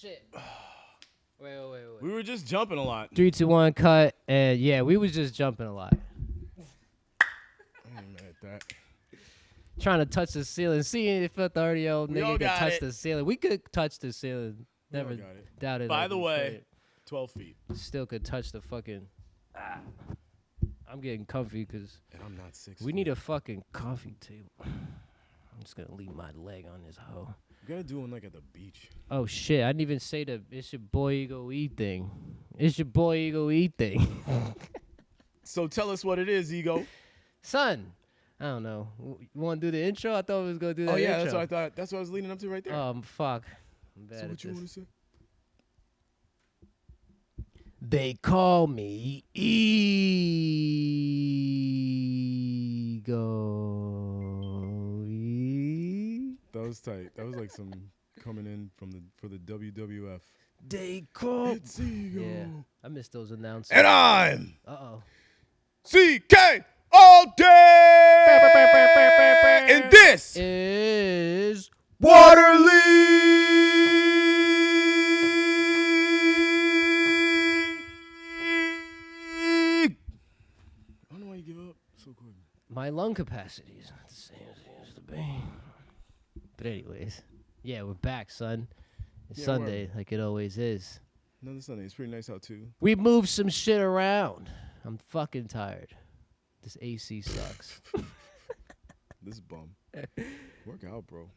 shit. Wait. We were just jumping a lot. 3, 2, 1, cut. And yeah, we was just jumping a lot. I ain't mad at that. Trying to touch the ceiling. Seeing if a 30-year-old We all nigga could got touch it. the ceiling. We could touch the ceiling. We all Never got it. doubted. By like the we way, 12 feet. could. Still could touch the fucking. I'm getting comfy because And I'm not 6 we foot. need a fucking coffee table. I'm just gonna leave my leg on this hoe. You gotta do one like at the beach. Oh shit! I didn't even say the it's your boy Ego Eat thing. It's your boy Ego Eat thing. So tell us what it is, Ego. Son, I don't know. You want to do the intro? I thought we was gonna do that. Oh yeah, intro. that's what I thought. That's what I was leading up to right there. Fuck. I'm bad So at what you this. want to say? They call me Ego. That was tight. That was like some coming in for the WWF. They call. It's Ego. Yeah, I missed those announcements. And I'm Uh-oh. CK all day. And this Is Water League. I don't know why you give up so quick. my lung capacity is not the same as it used to be. But anyways, yeah, we're back, son. It's Yeah, Sunday, like it always is. Another Sunday. It's pretty nice out too. We moved some shit around. I'm fucking tired. This AC sucks. This bum. Work out, bro.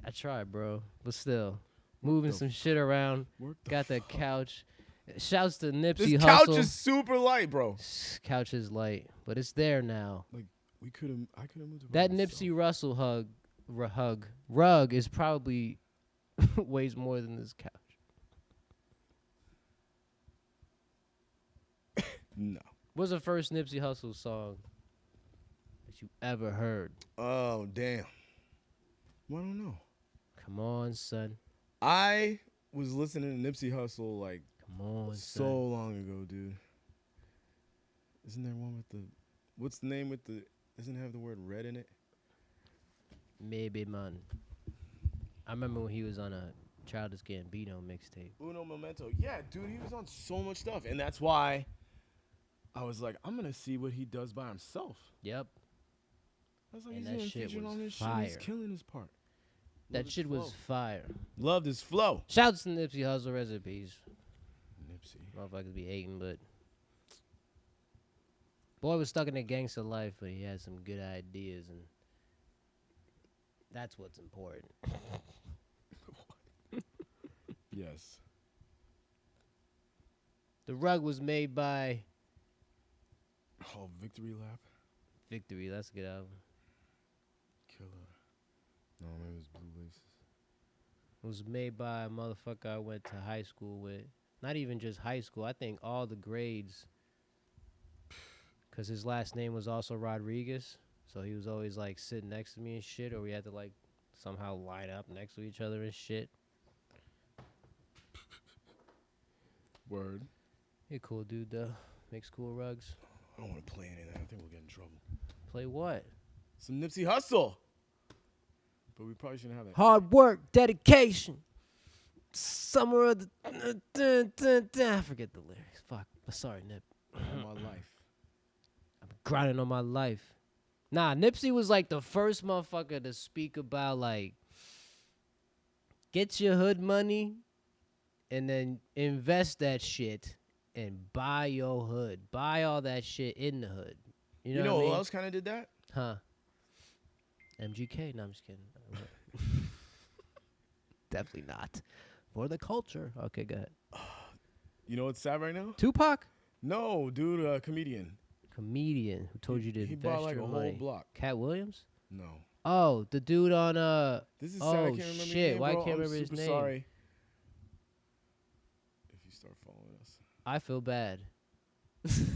I tried, bro, but still, moving the some shit around. Work the Got the fuck. couch. Shouts to Nipsey This Hussle. couch is super light, bro. Couch is light, but it's there now. I could have moved it. by That myself. Nipsey Russell rug is probably weighs more than this couch. No. What's the first Nipsey Hussle song that you ever heard? Oh damn. Well, I don't know. Come on, son. I was listening to Nipsey Hussle like Come on, so son. long ago, dude. Isn't there one with the? What's the name with the? Doesn't it have the word red in it? Maybe, man. I remember when he was on a Childish Gambino mixtape. Uno Momento. Yeah, dude, he was on so much stuff, and that's why I was like, I'm gonna see what he does by himself. Yep. I was like, And he's that even shit featuring was on this shit. fire. He's killing his part. That Love his shit was flow. fire. Loved his flow. Shouts to Nipsey Hussle, rest in peace. Nipsey. Motherfuckers be hating, but boy was stuck in a gangster life, but he had some good ideas, and that's what's important. Yes. The rug was made by Oh, Victory Lap. Victory. That's a good album. Killer. No, maybe it was Blue Laces. It was made by a motherfucker I went to high school with. Not even just high school. I think all the grades. Because his last name was also Rodriguez. So he was always like sitting next to me and shit. Or we had to like somehow line up next to each other and shit. Word. He a cool dude though. Makes cool rugs. I don't want to play any of that. I think we'll get in trouble. Play what? Some Nipsey Hussle. But we probably shouldn't have that. Hard work, dedication. Summer of the... I forget the lyrics. Fuck. Sorry, Nip. All my life. I'm grinding on my life. Nah, Nipsey was like the first motherfucker to speak about like get your hood money and then invest that shit and buy your hood. Buy all that shit in the hood. You know what I who mean? else kind of did that? Huh. MGK? No, I'm just kidding. Definitely not. For the culture. Okay, go ahead. You know what's sad right now? Tupac? No, dude, a comedian. Comedian who told you to He invest bought like your a money. whole block. Cat Williams? No. Oh, the dude on This is sad. I Oh can't remember his shit! name, Why bro. can't I'm remember his super name? sorry. If you start following us. I feel bad.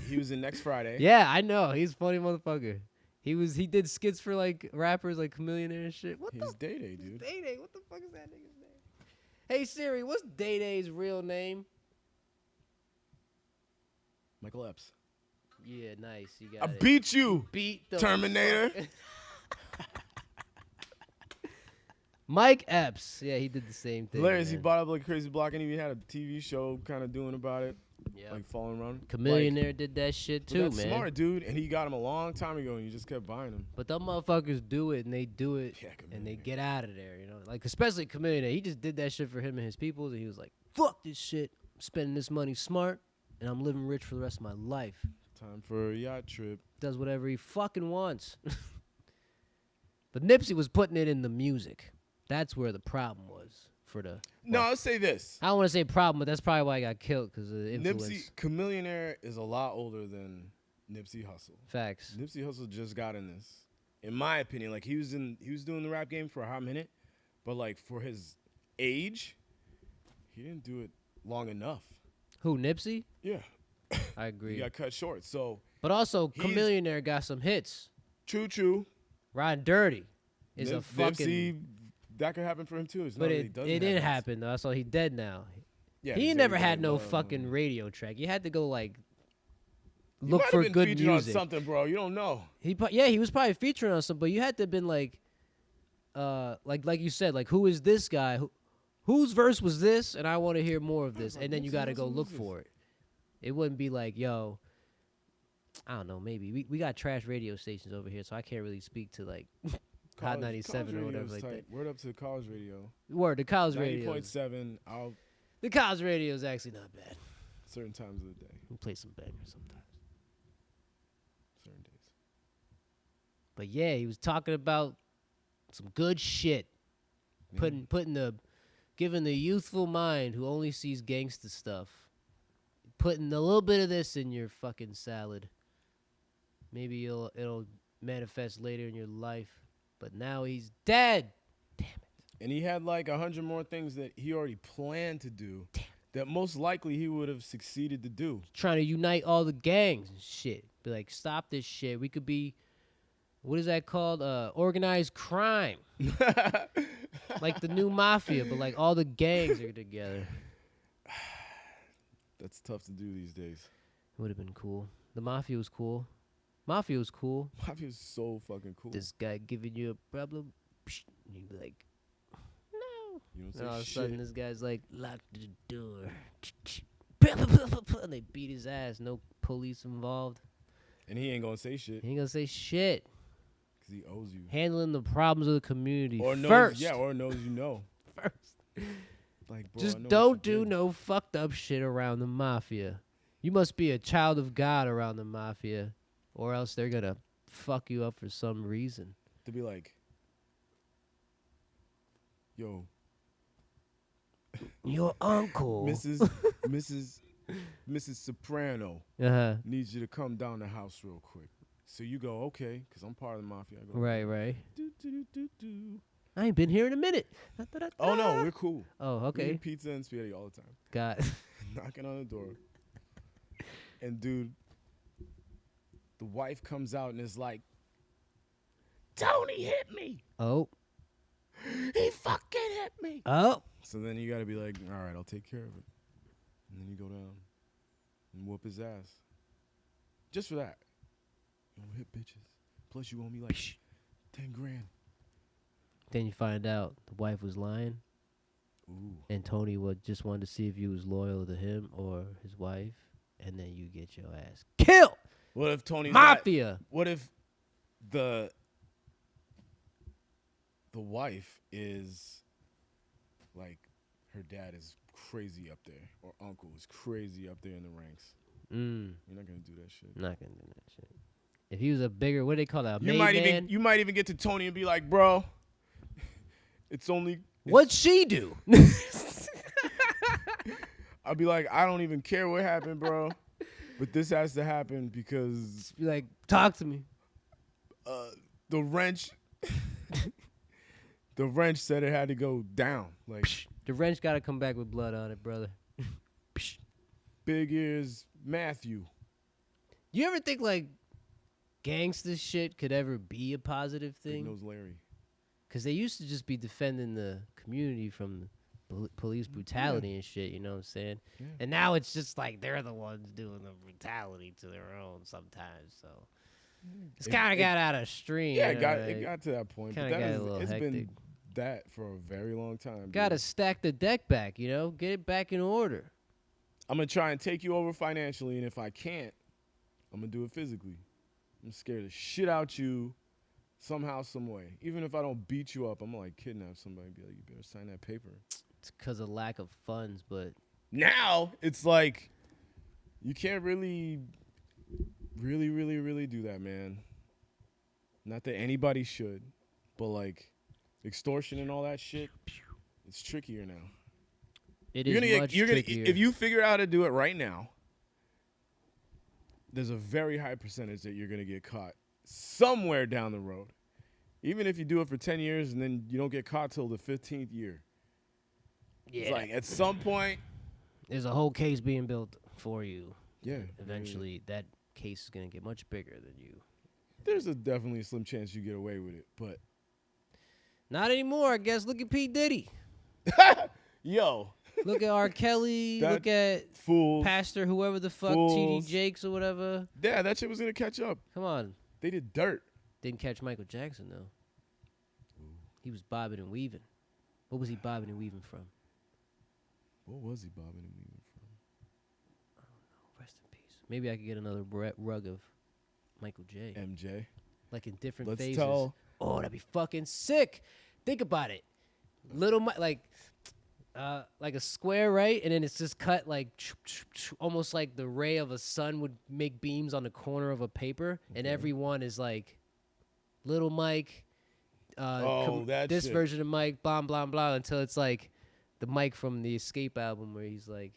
He was in Next Friday. Yeah, I know. He's a funny motherfucker. He did skits for like rappers like Chameleon and shit. What He's the Day Day, dude. Day Day? What the fuck is that nigga's name? Hey Siri, what's Day Day's real name? Michael Epps. Yeah, nice. You I got it. beat you, Beat the Terminator. fuck- Mike Epps. Yeah, he did the same thing. Hilarious. He Man. bought up like Crazy Block and he had a TV show kind of doing about it, Yeah. like following around. Chameleonaire did that shit But too, that's man. smart, dude. And he got him a long time ago, and you just kept buying him. But them motherfuckers do it, and they do it, Yeah, and they get out of there. You know, like especially Chameleonaire. He just did that shit for him and his people, and he was like, "Fuck this shit. I'm spending this money smart, and I'm living rich for the rest of my life." Time for a yacht trip. Does whatever he fucking wants. But Nipsey was putting it in the music. That's where the problem was for the. No, well, I'll say this. I don't want to say problem, but that's probably why he got killed because of the influence. Nipsey, Chameleonaire is a lot older than Nipsey Hussle. Facts. Nipsey Hussle just got in this, in my opinion. Like he was doing the rap game for a hot minute, but like for his age, he didn't do it long enough. Who, Nipsey? Yeah, I he agree. got cut short. So But also, He's- Chameleonaire got some hits. true. Riding Dirty is a fucking. Nipsey, that could happen for him too. It's not But that he it doesn't didn't have happen though. So he dead now. Yeah, He he's never everybody had no love, fucking radio track. You had to go like You look might have for been good featured music. on something, bro. You don't know. He was probably featuring on some, but you had to have been like you said, like who is this guy? Whose verse was this? And I want to hear more of this. like, And then you Nipsey got to Hussle, go who's look this? for it. It wouldn't be like, yo, I don't know, maybe we got trash radio stations over here, so I can't really speak to like Hot 97 or whatever like that. Word up to college radio. Word, the college radio. 90.7. I'll The college radio is actually not bad. certain times of the day, We play some bangers sometimes. certain days. But yeah, he was talking about some good shit. Yeah. Giving the youthful mind who only sees gangsta stuff, putting a little bit of this in your fucking salad. Maybe it'll manifest later in your life. But now he's dead. Damn it. And he had like 100 more things that he already planned to do that most likely he would have succeeded to do. Trying to unite all the gangs and shit. Be like, stop this shit. We could be, what is that called? Organized crime. Like the new mafia, but like all the gangs are together. That's tough to do these days. It would have been cool. The mafia was cool. Mafia was cool. Mafia's so fucking cool. This guy giving you a problem, psh, and you'd be like, no. You don't say And all of a shit. sudden, this guy's like, lock the door. And they beat his ass. No police involved. And he ain't gonna say shit He ain't gonna say shit. because he owes you. Handling the problems of the community Or knows, first. yeah, or knows you know. First. Like, bro, I Just know what don't you do did. no fucked up shit around the mafia. You must be a child of God around the mafia, or else they're gonna fuck you up for some reason. To be like, yo, Your uncle. Mrs. Soprano Uh-huh. needs you to come down the house real quick. So you go, okay, because I'm part of the mafia. I go, Right. do, do, do, do. I ain't been here in a minute. Oh, no, we're cool. Oh, We okay. eat pizza and spaghetti all the time. Got. Knocking on the door. And, dude, the wife comes out and is like, Tony hit me. Oh. He fucking hit me. Oh. So then you got to be like, all right, I'll take care of it. And then you go down and whoop his ass. Just for that. You don't hit bitches. Plus you owe me like 10 grand. Then you find out the wife was lying, Ooh. and Tony just wanted to see if you was loyal to him or his wife, and then you get your ass killed. What if Tony's Mafia. what if the wife is like her dad is crazy up there or uncle is crazy up there in the ranks? You're not gonna do that shit. Not gonna do that shit. If he was a bigger, what do they call that? A You main might man? you might even get to Tony and be like, bro, it's only. What'd she do? I'll be like, I don't even care what happened, bro, but this has to happen because Be like, talk to me. the wrench. The wrench said it had to go down. Like The wrench gotta come back with blood on it, brother. Big Ears Matthew. You ever think like gangsta shit could ever be a positive Big thing? Nose Larry. Because they used to just be defending the community from police brutality and shit, you know what I'm saying? Yeah. And now it's just like they're the ones doing the brutality to their own sometimes, so it's It- kind of it- got out of stream. Yeah, you it know, got to that point. But kinda that got is, a little it's hectic. been that for a very long time. Gotta dude. stack the deck back, you know? Get it back in order. I'm gonna try and take you over financially, and if I can't, I'm gonna do it physically. I'm scared the shit out you somehow, some way. Even if I don't beat you up, I'm gonna like kidnap somebody and be like, you better sign that paper. It's because of lack of funds, but Now it's like you can't really do that, man. Not that anybody should, but like extortion and all that shit, it's trickier now. it is much trickier. If you figure out how to do it right now, there's a very high percentage that you're gonna get caught somewhere down the road. Even if you do it for 10 years and then you don't get caught till the 15th year. Yeah. It's like at some point, There's a whole case being built for you. yeah. Eventually, that case is going to get much bigger than you. There's definitely a slim chance you get away with it, but Not anymore, I guess. Look at P. Diddy. yo, Look at R. Kelly. That Look at fools. Pastor, whoever the fuck, Fools. T.D. Jakes or whatever. Yeah, that shit was gonna catch up. Come on. They did dirt. Didn't catch Michael Jackson, though. He was bobbing and weaving. What was he bobbing and weaving from? What was he bobbing and weaving from? Rest in peace. Maybe I could get another rug of Michael J. MJ. Like in different Let's phases. tell. Oh, that'd be fucking sick. Think about it. Little like a square, right? And then it's just cut like almost like the ray of a sun would make beams on the corner of a paper, and Okay. every one is like Little Mike. That this shit. version of Mike, blah blah blah, until it's like the Mike from the Escape album where he's like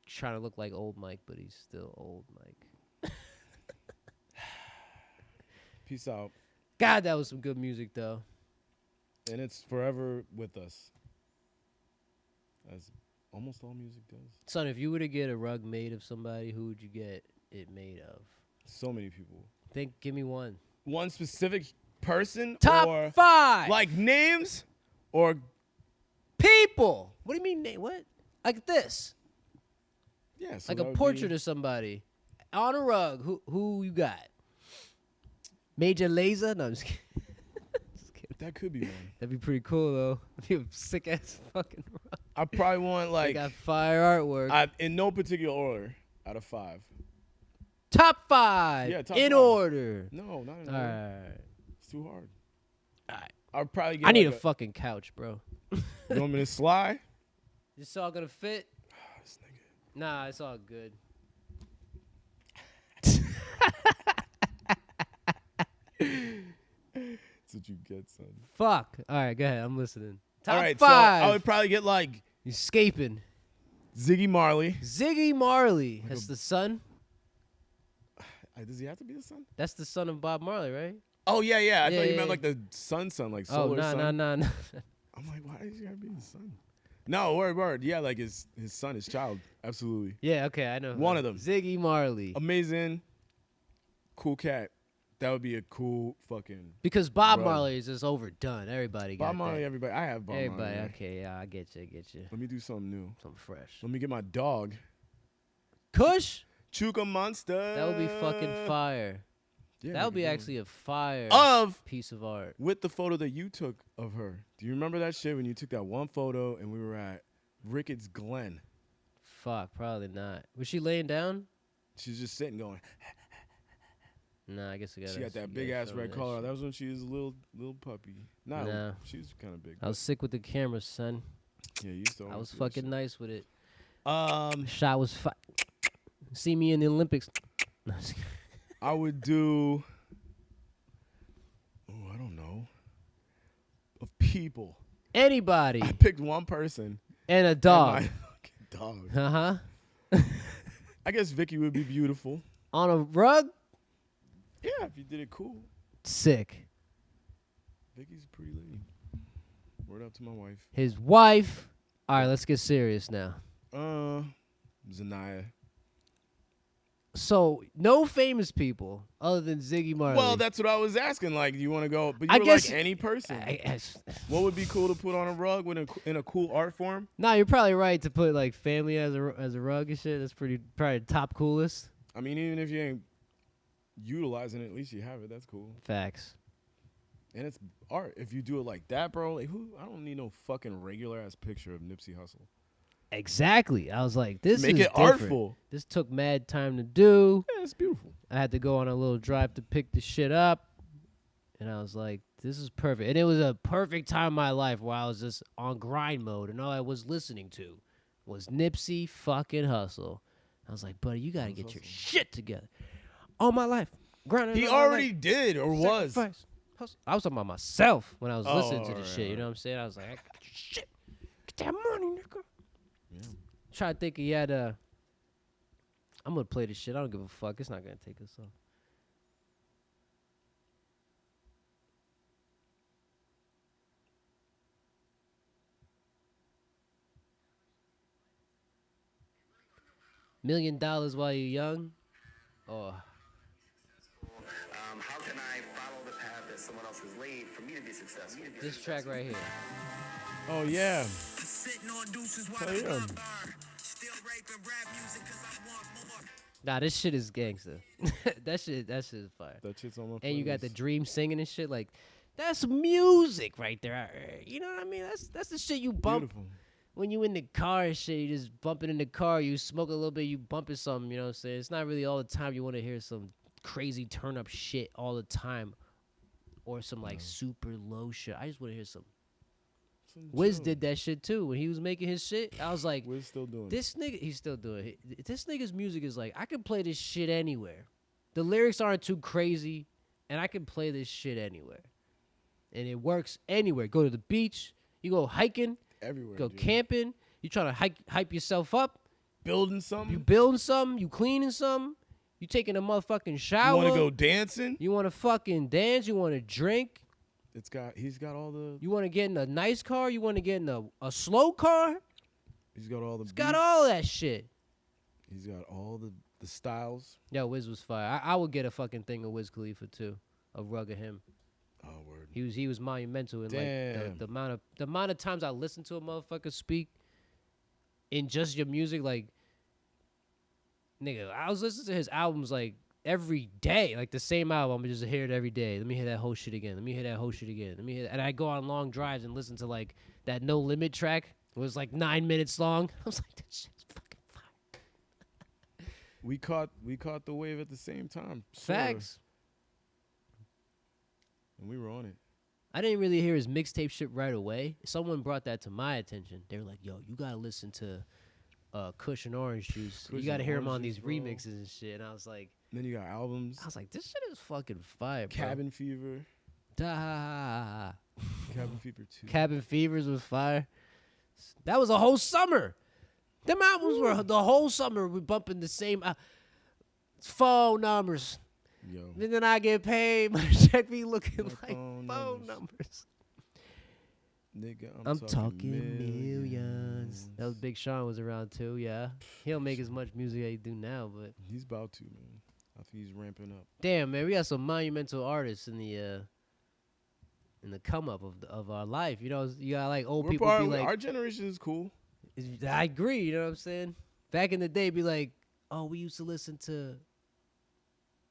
trying to look like old Mike, but he's still old Mike. Peace out. God, that was some good music though. And it's forever with us. As almost all music does. Son, if you were to get a rug made of somebody, who would you get it made of? So many people. Give me one. One specific person Top or 5 like names or people. What do you mean? What? Like this? yeah, so Like that a would portrait be- of somebody on a rug. Who you got? Major Lazer? No, I'm just kidding. Just kidding. That could be one. That'd be pretty cool though. That'd be a sick ass fucking rug. I probably want They like got fire artwork. in no particular order out of 5. Top 5. Yeah, top in 5. order. No, not in All order. right. It's too hard. All right. I'd probably get I need a like fucking couch, bro. You want me to slide? This all gonna fit? This nigga. Nah, it's all good. That's what you get, son. Fuck. All right, go ahead. I'm listening. Top All right, 5. so I would probably get like Escaping. Ziggy Marley. Ziggy Marley. Like That's a- the son. Does he have to be the son? That's the son of Bob Marley, right? Oh yeah. I Yeah, thought you yeah, meant yeah. like the son, like Oh, solar son. nah. I'm like, why does he gotta be the son? No, word. Yeah, like his son, his child. Absolutely. Yeah, okay, I know. One of them. Ziggy Marley. Amazing. Cool cat. That would be a cool fucking Because Bob Bro. Marley is just overdone. Everybody got Bob Marley. that. Everybody. I have Bob Everybody, Marley. man. okay, yeah, I get you. Let me do something new. Something fresh. Let me get my dog. Kush? Chuka Monster. That would be fucking fire. Yeah, That would be nigga, actually a fire of piece of art. with the photo that you took of her. Do you remember that shit when you took that one photo and we were at Ricketts Glen? Fuck, probably not. Was she laying down? She's just sitting going. Nah, I guess I got. She got that big ass red collar. That was when she was a little puppy. Nah, Nah. she was kind of big. I was sick with the camera, son. Yeah, you used to. I always was do that fucking shit. nice with it. Um, Shot was see me in the Olympics. No, just kidding. I would do. Oh, I don't know. Of people, Anybody I picked one person. and a and dog. my fucking dog. Uh huh. I guess Vicky would be beautiful. On a rug. Yeah, if you did it cool. Sick. Vicky's a pretty lady. Word up to my wife. His wife. All right, let's get serious now. Zanaya. So no famous people other than Ziggy Marley. Well, that's what I was asking. Like, do you want to go? But you I were guess- like any person. I, What would be cool to put on a rug in a cool art form? nah, you're probably right to put like family as a rug and shit. That's probably the top coolest. I mean, even if you ain't utilizing it, at least you have it. That's cool. Facts. And it's art. If you do it like that, bro, like who? I don't need no fucking regular ass picture of Nipsey Hussle. Exactly. I was like, this Make is it different. artful. This took mad time to do. Yeah, it's beautiful. I had to go on a little drive to pick the shit up. And I was like, this is perfect. And it was a perfect time in my life where I was just on grind mode. And all I was listening to was Nipsey fucking Hussle. I was like, buddy, you got to get your shit together. All my life. Grinding. He all my already life. did or was. Sacrifice. Hustle. I was talking about myself when I was listening to all this right, shit. You all know what I'm saying? I was like, I got your shit. Get that money, nigga. Yeah. Try to think he had I'm gonna play this shit. I don't give a fuck. It's not gonna take us off. $1 million while you're young. Oh, How can I follow the path that someone else has laid for me to be successful? this track right here. Oh yeah. Sitting on deuces while Oh, yeah. still raping rap music 'cause I want more. Nah, this shit is gangster. that shit is fire. That shit's on my And you got the playlist. dream singing and shit. Like, that's music right there. You know what I mean? That's the shit you bump. Beautiful. When you in the car and shit, you just bumping in the car, you smoke a little bit, you bumping something, you know what I'm saying? It's not really all the time you want to hear some crazy turn up shit all the time or some like super low shit. I just want to hear some. Wiz did that shit too. When he was making his shit, I was like, Wiz still doing it. this nigga, he's still doing it. This nigga's music is like, I can play this shit anywhere. The lyrics aren't too crazy, and I can play this shit anywhere. And it works anywhere. Go to the beach, you go hiking, Everywhere. go dude. camping, you trying to hype yourself up, Building something. you building something, you cleaning something, you taking a motherfucking shower. You want to go dancing? You want to fucking dance, you want to drink, He's got all the. you want to get in a nice car, you want to get in a slow car. He's got all the. It's got all that shit. He's got all the styles. Yo, Wiz was fire. I would get a fucking thing of Wiz Khalifa too, a rug of him. Oh word. He was monumental in like Damn. the amount of times I listened to a motherfucker speak in just your music. Like, nigga, I was listening to his albums like every day, like the same album. I just hear it every day. Let me hear that whole shit again. Let me hear that whole shit again. Let me hear that. And I go on long drives and listen to like that No Limit track. It was like 9 minutes long. I was like, that shit's fucking fire. We caught the wave at the same time. Facts. And we were on it. I didn't really hear his mixtape shit right away. Someone brought that to my attention. They were like, yo, you gotta listen to Kush and Orange Juice. Kush You gotta and hear him Orange on these Juice, bro. remixes and shit. And I was like, Then you got albums. this shit is fucking fire, bro. Cabin Fever. Da. Cabin Fever 2. Cabin Fevers was fire. That was a whole summer. Them albums were the whole summer. We bumping the same phone numbers. Yo. And then I get paid. My check be looking My like phone phone numbers. numbers. Nigga, I'm talking millions. That was Big Sean was around too, yeah. He don't make as much music as he do now, but He's about to, man. I think he's ramping up. damn, man, we got some monumental artists in the come up of our life. You know, you got like old people be like, our generation is cool. I agree. You know what I'm saying? Back in the day, be like, oh, we used to listen to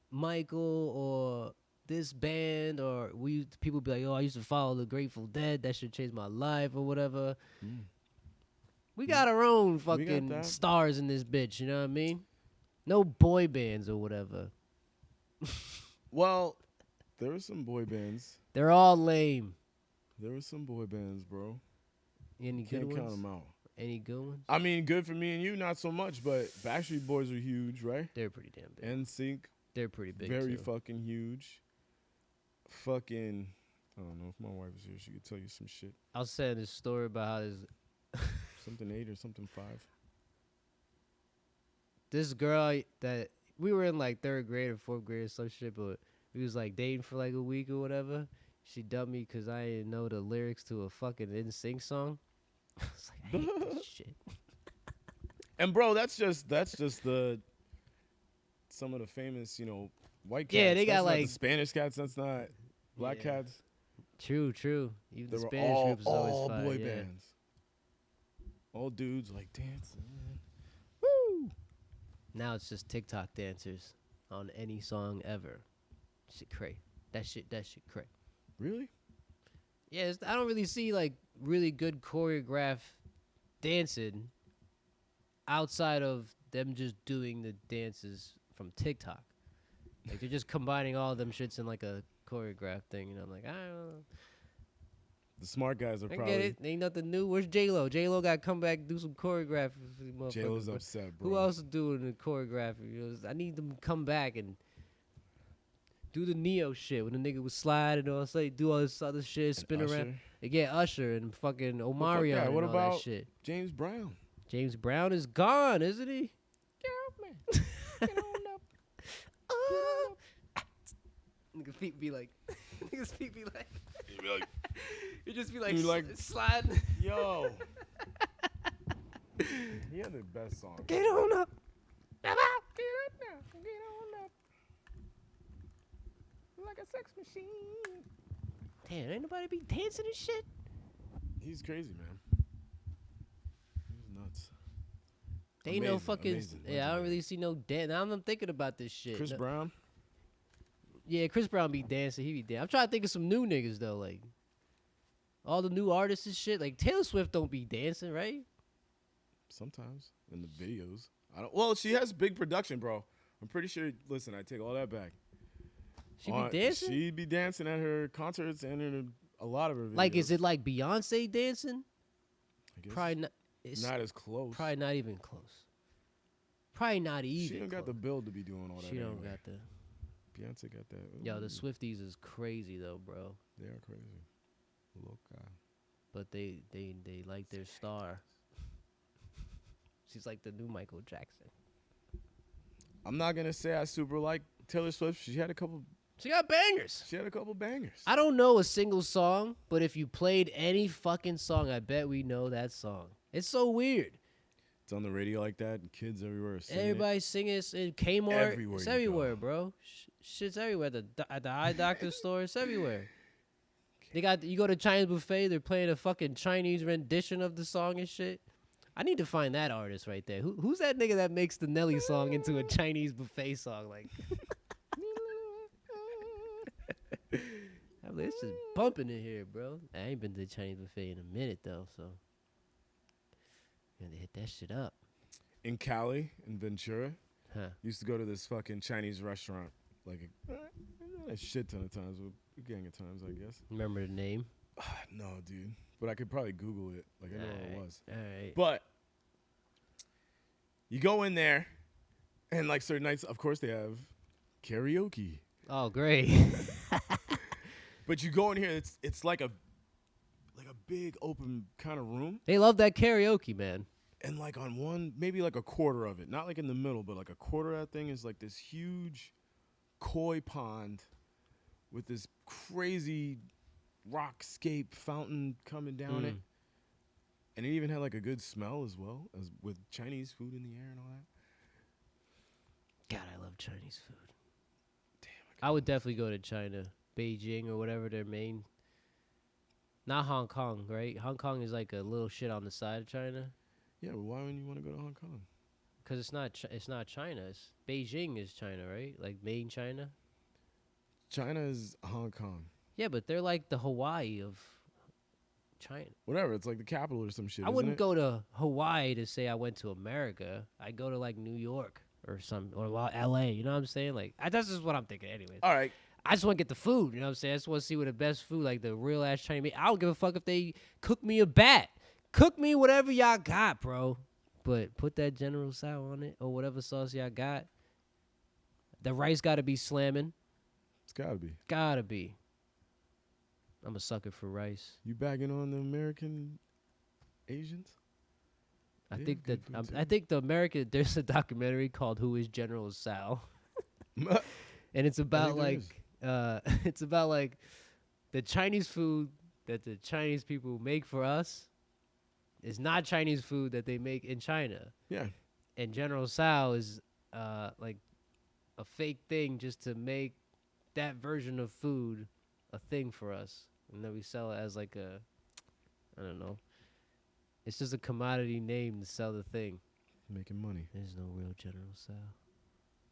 Michael or this band, or people be like, oh, I used to follow the Grateful Dead. That should change my life or whatever. We got our own fucking that. stars in this bitch. You know what I mean? No boy bands or whatever. Well, there were some boy bands. They're all lame. There were some boy bands, bro. Any good Can't count ones? them out. Any good ones? I mean, good for me and you, not so much, but Backstreet Boys are huge, right? They're pretty damn big. NSYNC, They're pretty big very too. fucking huge. Fucking, I don't know, if my wife was here, she could tell you some shit. I was saying this story about how Something 8 or something 5. this girl that we were in like 3rd grade or 4th grade or some shit, but we was like dating for like a week or whatever. She dumped me because I didn't know the lyrics to a fucking NSYNC song. I was like, I hate this shit. And bro, that's just the some of the famous, white cats. Yeah, they got, That's not like- the Spanish cats. That's not black Yeah. cats. True. Even They the were Spanish all, group is always all fire, boy yeah. bands. All dudes like dancing. Woo! Now it's just TikTok dancers on any song ever. Shit cray. That shit cray. Really? Yeah, I don't really see like really good choreographed dancing outside of them just doing the dances from TikTok. Like they're just combining all them shits in like a choreographed thing, and I'm like, I don't know. The smart guys are I probably. get it. Ain't nothing new. Where's J-Lo? J-Lo got to come back and do some choreography for these J-Lo's motherfuckers. Bro. upset, bro. Who else is doing the choreography? You know, I need them to come back and do the Neo shit when the nigga was sliding or say do all this other shit, spin around. Usher? They get Usher and fucking Well, fuck Omarion that. and What all about that shit. James Brown? James Brown is gone, isn't he? Get off me. Get on up. Oh. Nigga feet be like, niggas feet be like, You'd be like, you just be like, You like- sliding. yo. He had the best song. Get on up. Get up now. Get on up. Like a sex machine. Damn, ain't nobody be dancing and shit. He's crazy, man. He's nuts. They ain't no Amazing, fucking. amazing, Yeah, I don't legendary. really see no dance. Now I'm thinking about this shit. Chris No- Brown? Yeah, Chris Brown be dancing. He be dancing. I'm trying to think of some new niggas though, like all the new artists and shit. Like Taylor Swift don't be dancing, right? Sometimes in the videos. I don't. Well, she has big production, bro. I'm pretty sure. Listen, I take all that back. She be dancing. She be dancing at her concerts and in a lot of her videos. Like, is it like Beyonce dancing? I guess Probably not. It's not as close. probably not even close. Probably not even. She don't got the close. build to be doing all that. She don't anyway. got the. Beyonce got that. Yo, the Ooh, Swifties is crazy though, bro. They are crazy. Loca. But they like their star. She's like the new Michael Jackson. I'm not gonna say I super like Taylor Swift. She had a couple. She got bangers. She had a couple bangers. I don't know a single song, but if you played any fucking song, I bet we know that song. It's so weird. It's on the radio like that, and kids everywhere are singing Everybody singing it in Kmart. Everywhere It's you everywhere, go. bro. Shit's everywhere. At the eye doctor store, it's everywhere. They got you go to Chinese buffet, they're playing a fucking Chinese rendition of the song and shit. I need to find that artist right there. Who's that nigga that makes the Nelly song into a Chinese buffet song? Like, I'm like, it's just bumping in here, bro. I ain't been to the Chinese buffet in a minute though, so gonna hit that shit up, In Cali, in Ventura, huh? used to go to this fucking Chinese restaurant like a shit ton of times, a gang of times, I guess. Remember the name? No, dude. But I could probably Google it. Like, I know what it was. All right. But you go in there, and like certain nights, of course, they have karaoke. Oh, great. But you go in here, it's like a big open kind of room, They love that karaoke, man. and like on one, maybe like a quarter of it, not like in the middle, but like a quarter of that thing is like this huge koi pond with this crazy rockscape fountain coming down it. And it even had like a good smell as well, as with Chinese food in the air and all that. God, I love Chinese food. Damn, I would definitely go to China, Beijing or whatever their main. Not Hong Kong, right? Hong Kong is like a little shit on the side of China, Yeah, but why wouldn't you want to go to Hong Kong? cause it's not China. It's Beijing is China, right? Like main China. China is Hong Kong. Yeah, but they're like the Hawaii of China. Whatever, it's like the capital or some shit. I wouldn't go to Hawaii to say I went to America. I go to like New York or L.A. You know what I'm saying? Like that's just what I'm thinking, anyways. All right. I just want to get the food. You know what I'm saying? I just want to see what the best food, like the real ass Chinese meat. I don't give a fuck if they cook me a bat. Cook me whatever y'all got, bro. But put that General Tso on it or whatever sauce y'all got. The rice got to be slamming. It's gotta be. Gotta be. I'm a sucker for rice. You bagging on the American Asians? I They think have that good food, too. I think the American there's a documentary called "Who Is General Tso," and it's about there like is. it's about like the Chinese food that the Chinese people make for us is not Chinese food that they make in China, Yeah. and General Tso is like a fake thing just to make that version of food a thing for us, and then we sell it as like a, I don't know. It's just a commodity name to sell the thing. Making money. There's no real General Tso.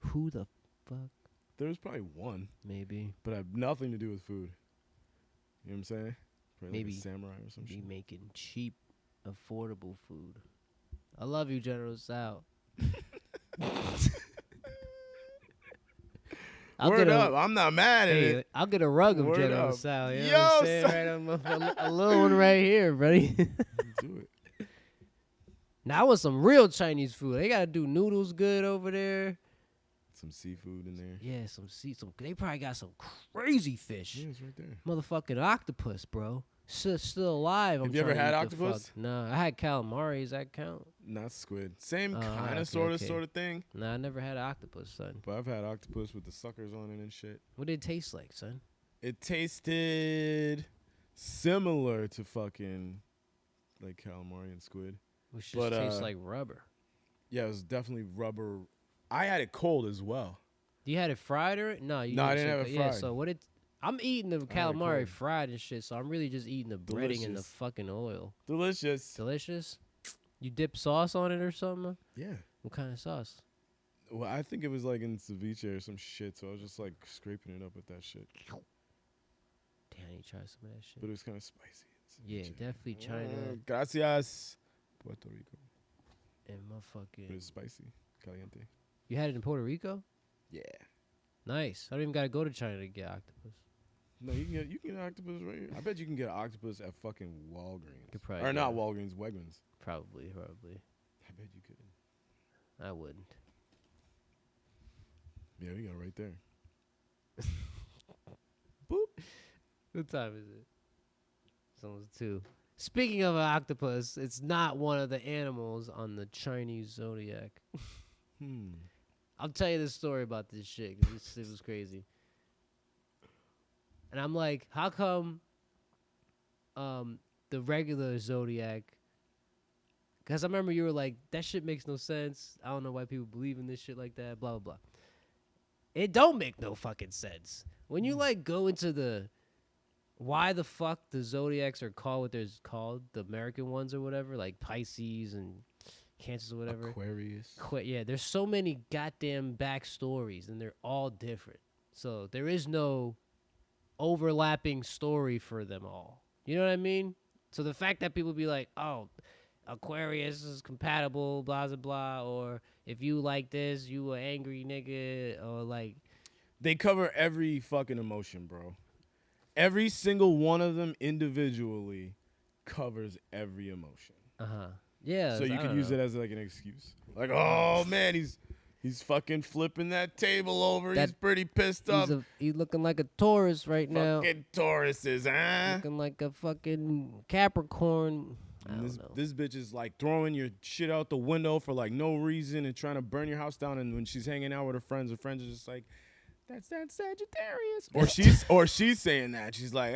Who the fuck? There's probably one, Maybe. but have nothing to do with food. You know what I'm saying? Probably Maybe like a samurai or some be shit. making cheap, affordable food. I love you, General Sal. I'll Word get up. a I'm not mad at it. I'll get a rug of Word General up. Sal. You know Yo, what I'm saying? son. Right, a little one right here, buddy. Do it. Now I want some real Chinese food. They gotta do noodles good over there. Some seafood in there. Yeah, some. They probably got some crazy fish. Yeah, it's right there. Motherfucking octopus, bro. Still alive. Have you ever had The octopus? fuck. No, I had calamari. Does that count? Not squid. Same kind okay, of, sort okay. of thing. Nah, I never had octopus, son. But I've had octopus with the suckers on it and shit. What did it taste like, son? It tasted similar to fucking like calamari and squid. Which just But, tastes like rubber. Yeah, it was definitely rubber. I had it cold as well. You had it fried or no? You No, I didn't have it Yeah, fried. so what it? I'm eating the had it calamari cold. fried and shit, so I'm really just eating the breading and the Delicious. fucking oil. Delicious. Delicious. You dip sauce on it or something? Yeah. What kind of sauce? Well, I think it was like in ceviche or some shit, so I was just like scraping it up with that shit. Damn, you try some of that shit. But it was kind of spicy. Yeah, Ceviche. definitely China Gracias. Puerto Rico. and But motherfucking. it's spicy. Caliente. You had it in Puerto Rico? Yeah. Nice. I don't even gotta go to China to get octopus. No, you can get octopus right here. I bet you can get octopus at fucking Walgreens. Could probably Or get not it. Walgreens, Wegmans. Probably. I bet you could. I wouldn't. Yeah, we got it right there. What time is it? It's almost 2. Speaking of an octopus, it's not one of the animals on the Chinese Zodiac. I'll tell you this story about this shit, 'cause this shit was crazy. And I'm like, how come the regular Zodiac? Because I remember you were like, that shit makes no sense. I don't know why people believe in this shit like that, blah, blah, blah. It don't make no fucking sense. When you, like, go into the why the fuck the Zodiacs are called what they're called, the American ones or whatever, like Pisces and Cancers or whatever. Aquarius. Yeah, there's so many goddamn backstories, and they're all different. So there is no overlapping story for them all. You know what I mean? So the fact that people be like, oh, Aquarius is compatible, blah, blah, blah, or if you like this, you a angry nigga, or like... They cover every fucking emotion, bro. Every single one of them individually covers every emotion. Uh-huh. Yeah. So you could use it as like an excuse. Like, oh man, he's fucking flipping that table over. He's pretty pissed off. He's looking like a Taurus right now. Fucking Tauruses, huh? Looking like a fucking Capricorn. I don't know. This bitch is like throwing your shit out the window for like no reason and trying to burn your house down. And when she's hanging out with her friends are just like, that's that Sagittarius. Or she's saying that. She's like,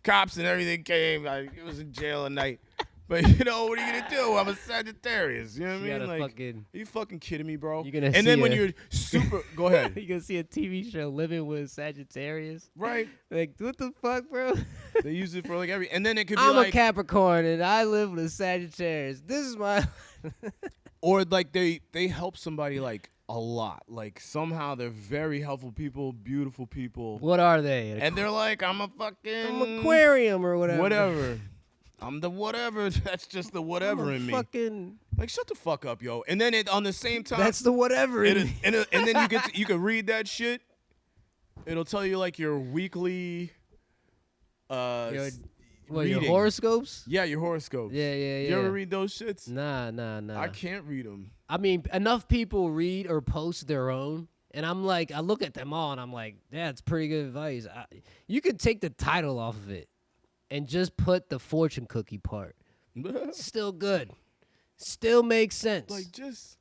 cops and everything came. It was in jail at night. But what are you gonna do? I'm a Sagittarius. You know what I mean? Like, are you fucking kidding me, bro? And then when you're super, go ahead. You're gonna see a TV show living with Sagittarius, right? Like, what the fuck, bro? They use it for like and then it could be I'm like a Capricorn and I live with a Sagittarius. This is my. Or like they help somebody like a lot. Like somehow they're very helpful people, beautiful people. What are they? And they're like, I'm aquarium or whatever. Whatever. I'm the whatever. That's just the whatever in me. Like, shut the fuck up, yo. And then on the same time, that's the whatever in me. And then you can read that shit. It'll tell you like your weekly. Your horoscopes? Yeah, your horoscopes. Yeah. You ever read those shits? Nah. I can't read them. I mean, enough people read or post their own. And I'm like, I look at them all and I'm like, yeah, it's pretty good advice. You could take the title off of it and just put the fortune cookie part. Still good. Still makes sense. Like, just...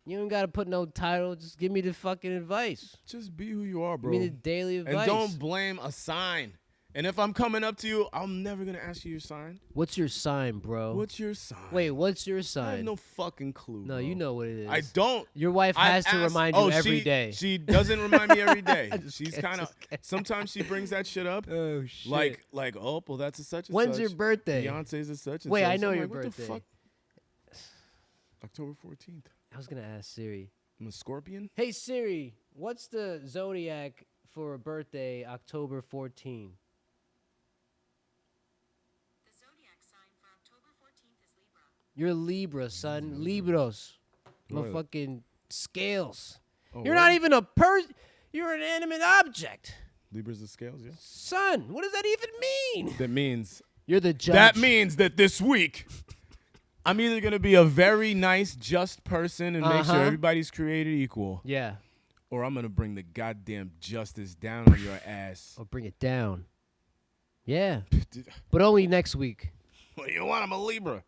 You don't got to put no title. Just give me the fucking advice. Just be who you are, bro. Give me the daily advice. And don't blame a sign. And if I'm coming up to you, I'm never going to ask you your sign. What's your sign, bro? What's your sign? Wait, what's your sign? I have no fucking clue, No, bro. you know what it is. I don't. Your wife has to remind you every day. She doesn't remind me every day. She's kind of... Sometimes she brings that shit up. Oh, shit. Like, oh, well, that's a such and When's such. your birthday? Beyonce's a such and Wait, such. I know I'm your like, birthday. What the fuck? October 14th. I was going to ask Siri. I'm a Scorpion? Hey, Siri, what's the Zodiac for a birthday October 14? You're Libra, son. Libros. What? Motherfucking scales. Oh, You're what? not even a person. You're an animate object. Libras and scales, yeah. Son, what does that even mean? That means You're the judge. that means that this week I'm either gonna be a very nice, just person and make sure Uh-huh. everybody's created equal, Yeah. or I'm gonna bring the goddamn justice down on your ass. Or bring it down. Yeah. But only next week. What do you want? I'm a Libra.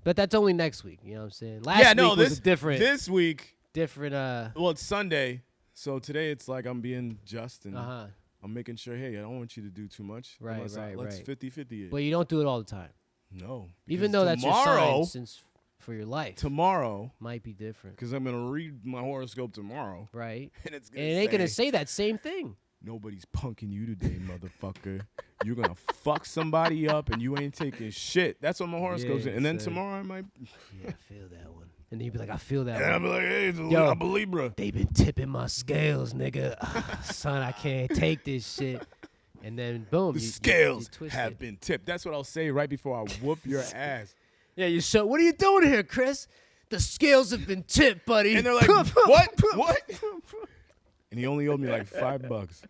But that's only next week. You know what I'm saying? Last week was a different. This week. Different. Well, it's Sunday, so today it's like I'm being just and Uh-huh. I'm making sure. Hey, I don't want you to do too much. Right, Let's right. 50-50 it. But you don't do it all the time. No. Even because though that's your sign tomorrow, since for your life. tomorrow, Might be different. because I'm gonna read my horoscope tomorrow, Right? and it's And gonna it ain't gonna say that same thing. nobody's punking you today, motherfucker. You're gonna fuck somebody up, and you ain't taking shit. That's what my horoscope said. And then son. tomorrow I might, Yeah, I feel that one. And then you'd be like, I feel that and I'll one. be like, hey, Yo. I'm a Libra. They been tipping my scales, nigga. Son, I can't take this shit. And then boom, The you scales twist have it. been tipped. That's what I'll say right before I whoop your ass. Yeah, you show. What are you doing here, Chris? The scales have been tipped, buddy. And they're like, what? What? And he only owed me like $5.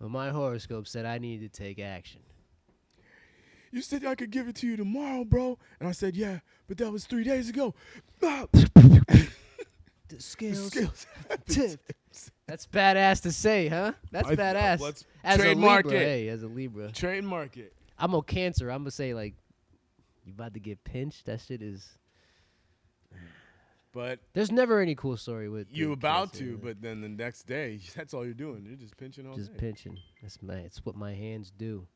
Well, my horoscope said I needed to take action. You said I could give it to you tomorrow, bro. And I said, yeah, but that was 3 days ago. Ah. The scales, Scales have been tipped. That's badass to say, huh? That's I- badass. let's As a trademark Libra, it. hey, as a Libra, Trademark it. I'm a Cancer. I'm gonna say like, you about to get pinched. That shit is. But There's never any cool story with you the about Cancer, to, man. but then the next day, that's all you're doing. You're just pinching all Just day. pinching. It's what my hands do.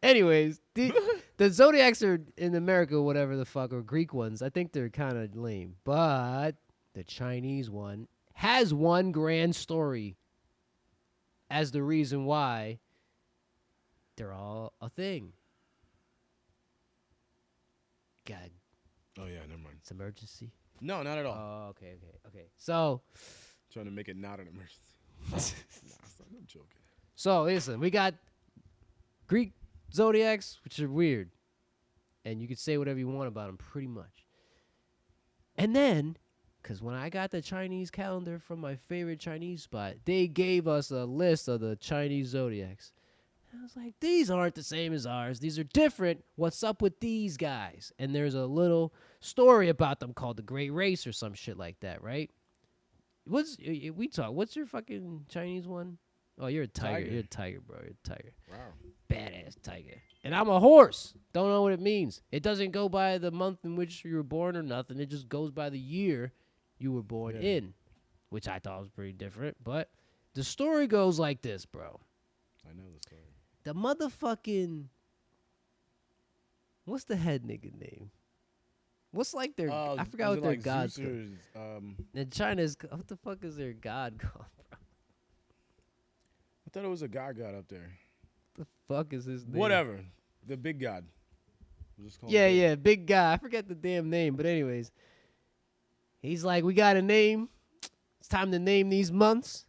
Anyways, the Zodiacs are in America, whatever the fuck, or Greek ones. I think they're kind of lame, but the Chinese one has one grand story as the reason why they're all a thing. God, Oh, yeah, never mind. it's emergency. No, not at all. Oh, okay. So, Trying to make it not an emergency. Nah, son, I'm joking. listen, we got Greek Zodiacs, which are weird. And you could say whatever you want about them, pretty much. And then, because when I got the Chinese calendar from my favorite Chinese spot, they gave us a list of the Chinese Zodiacs. And I was like, these aren't the same as ours. These are different. What's up with these guys? And there's a little story about them called the Great Race or some shit like that, right? What's your fucking Chinese one? Oh, you're a tiger. Tiger. You're a tiger, bro. You're a tiger. Wow. Badass tiger. And I'm a horse. Don't know what it means. It doesn't go by the month in which you were born or nothing. It just goes by the year you were born Yeah. in, which I thought was pretty different. But the story goes like this, bro. I know the story. The motherfucking... What's the head nigga name? What's like their... I forgot what their god's called. In China's... What the fuck is their god called, bro? I thought it was a god up there. The fuck is his name? Whatever. The big god. We'll just call him Yeah, big. yeah, big guy. I forget the damn name, but anyways, he's like, we got a name. It's time to name these months,